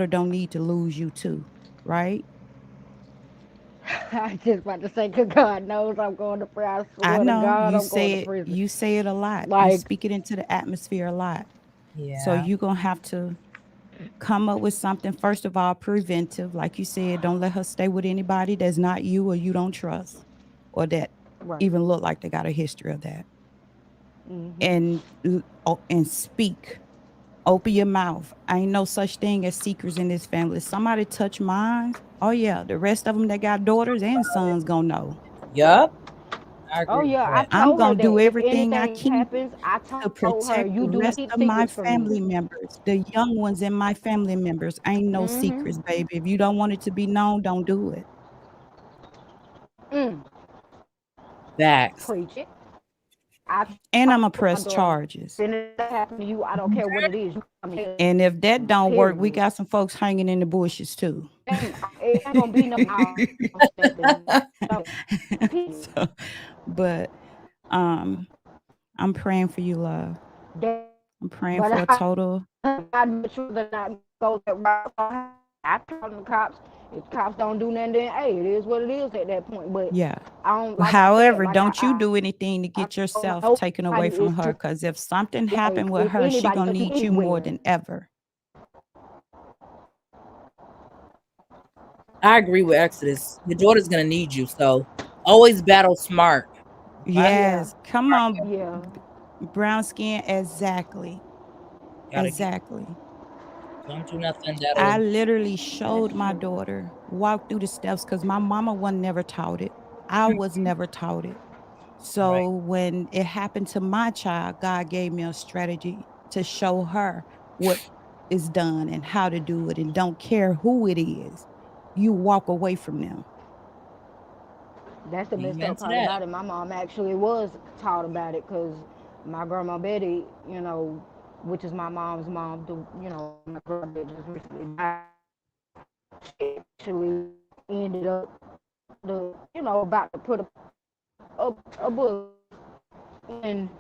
don't need to lose you too, right? I just about to say, because God knows I'm going to prayer. I I swear to know God, I'm going to prison. you say it a lot. You Like, speak it into the atmosphere a lot. Yeah. So you're going to have to come up with something, first of all, preventive. Like you said, don't let her stay with anybody that's not you or you don't trust, or that even look like they got a history of that. And speak. Open your mouth. Ain't no such thing as secrets in this family. If somebody touch mine, oh yeah, the rest of them that got daughters and sons gonna know. Yup. Oh yeah, I I'm told her gonna do that if everything I anything can happens, I to told her, protect the you do rest keep of my secrets from family me. members, the young ones in my family members. Ain't no secrets, baby. If you don't want it to be known, don't do it. Facts. Preach it. And I'm gonna press charges. If that happened to you, I don't care what it is. And if that don't work, we got some folks hanging in the bushes too. It ain't gonna be no So, but I'm praying for you, love. I'm praying But for a total. I'd much rather not go that route. I tell the cops, if cops don't do nothing, then hey, it is what it is at that point. But Yeah. I don't, Well, like I said, however, like don't you do anything to get yourself taken away from her. Because if something happened with if her, she anybody gonna need you more than ever. I agree with Exodus. Your daughter's gonna need you, so always battle smart. Yes, come on, Yeah. brown skin. Exactly. Exactly. Don't do nothing I that'll. literally showed my daughter walk through the steps because my mama was never taught it. I was never taught it. So when it happened to my child, God gave me a strategy to show her what is done and how to do it, and don't care who it is. You walk away from them. That's the messed Amen up to part that. about it. My mom actually was taught about it because my grandma Betty, you know, which is my mom's mom, you know, my grandma that just recently died, she actually ended up, about to put a book in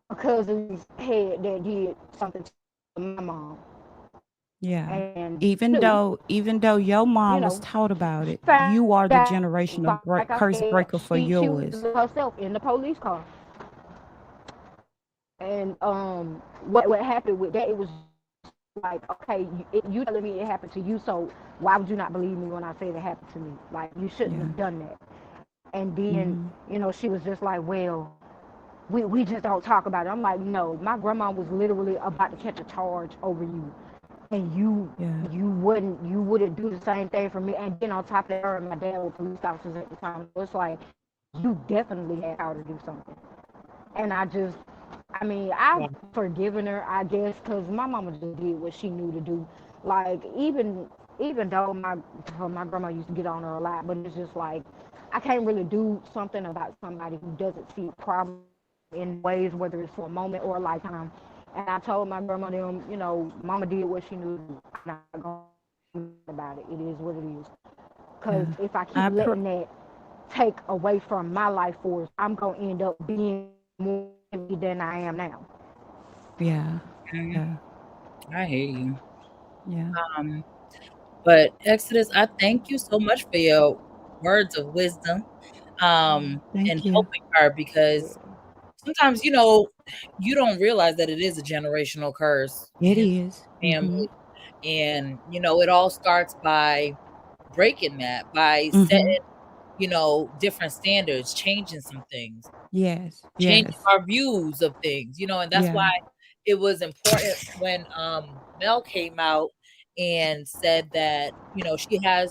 a cousin's head that did something to my mom. Yeah. And Even though your mom was taught about it, you are the generational like I curse said, breaker for she was yours. herself in the police car. And what happened with that? It was like, okay, you telling me it happened to you, so why would you not believe me when I say it happened to me? Like, you shouldn't have done that. And then, she was just like, well, we just don't talk about it. I'm like, no, my grandma was literally about to catch a charge over you, and you wouldn't do the same thing for me. And then on top of that, her and my dad were police officers at the time. So it's like, you definitely had power to do something. And I've forgiven her, I guess, because my mama just did what she knew to do. Like, even though my grandma used to get on her a lot, but it's just like, I can't really do something about somebody who doesn't see a problem in ways, whether it's for a moment or a lifetime. And I told my grandma them, mama did what she knew to do. I'm not going to about it. It is what it is. Because if I keep letting that take away from my life force, I'm going to end up being more than I am now. Yeah. Yeah. I hear you. Yeah. But Exodus, I thank you so much for your words of wisdom, and Thank you. helping her, because sometimes, you don't realize that it is a generational curse It in is. the family. And, it all starts by breaking that, by setting, different standards, changing some things, Yes. changing Yes. our views of things, and that's why Yeah. it was important when Mel came out and said that,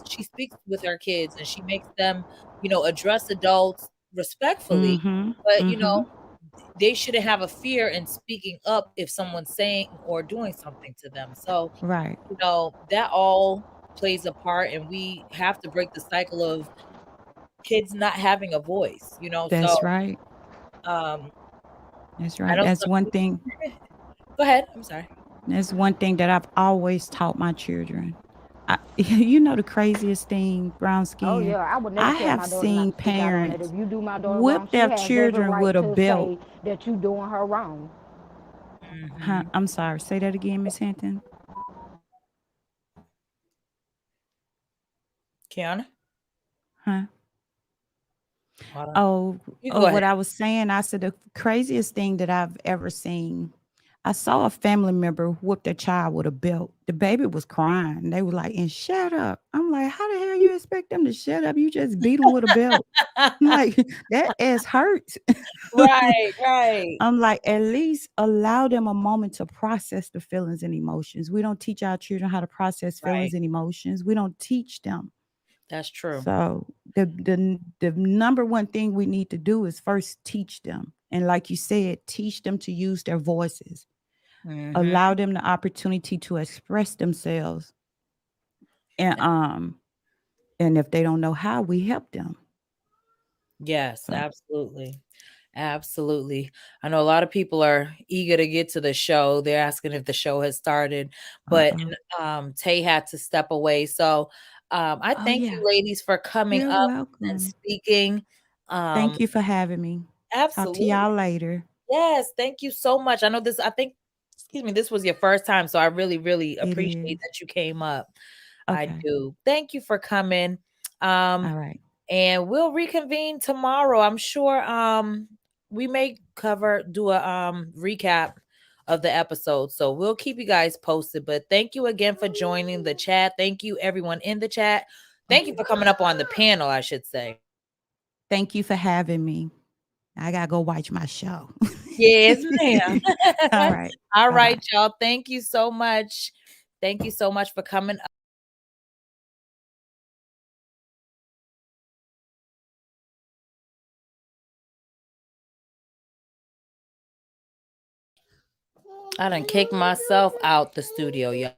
she speaks with her kids and she makes them, address adults respectfully. But, they shouldn't have a fear in speaking up if someone's saying or doing something to them. So, Right. that all plays a part, and we have to break the cycle of kids not having a voice, so That's right. um That's I right. know That's some one people. thing. Go ahead. I'm sorry. That's one thing that I've always taught my children. You know the craziest thing, brown Oh skin. yeah, I would never I tell have my daughter not seen to speak out on it. parents If you do my daughter whip wrong, she their has every children right with a to belt. say that you doing her wrong. Huh? I'm sorry. Say that again, Miss Hinton. Kiana? Huh? Hold on. Oh, You go ahead. what I was saying, I said the craziest thing that I've ever seen. I saw a family member whoop their child with a belt. The baby was crying. They were like, "And shut up." I'm like, "How the hell you expect them to shut up? You just beat them with a belt." I'm like, that ass hurts. Right. I'm like, at least allow them a moment to process the feelings and emotions. We don't teach our children how to process feelings and emotions. We don't teach them. That's true. So the number one thing we need to do is first teach them. And like you said, teach them to use their voices. Allow them the opportunity to express themselves. And if they don't know how, we help them. Yes, absolutely. Absolutely. I know a lot of people are eager to get to the show. They're asking if the show has started, but Tay had to step away. So I thank you ladies for coming You're up and welcome. speaking. Thank you for having me. Absolutely. Talk to y'all later. Yes, thank you so much. I know this, I think, excuse me, this was your first time, so I really, really appreciate that you came up. I do. Thank you for coming. All right. And we'll reconvene tomorrow. I'm sure we may do a recap of the episode. So we'll keep you guys posted. But thank you again for joining the chat. Thank you, everyone in the chat. Thank you for coming up on the panel, I should say. Thank you for having me. I gotta go watch my show. Yes, ma'am. All right. All right, Bye-bye. y'all. Thank you so much. Thank you so much for coming up. I done kicked myself out the studio, y'all.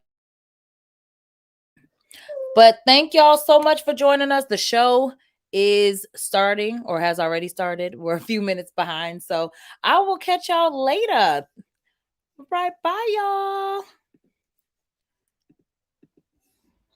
But thank y'all so much for joining us. The show is starting or has already started. We're a few minutes behind. So I will catch y'all later. Right. Bye, y'all.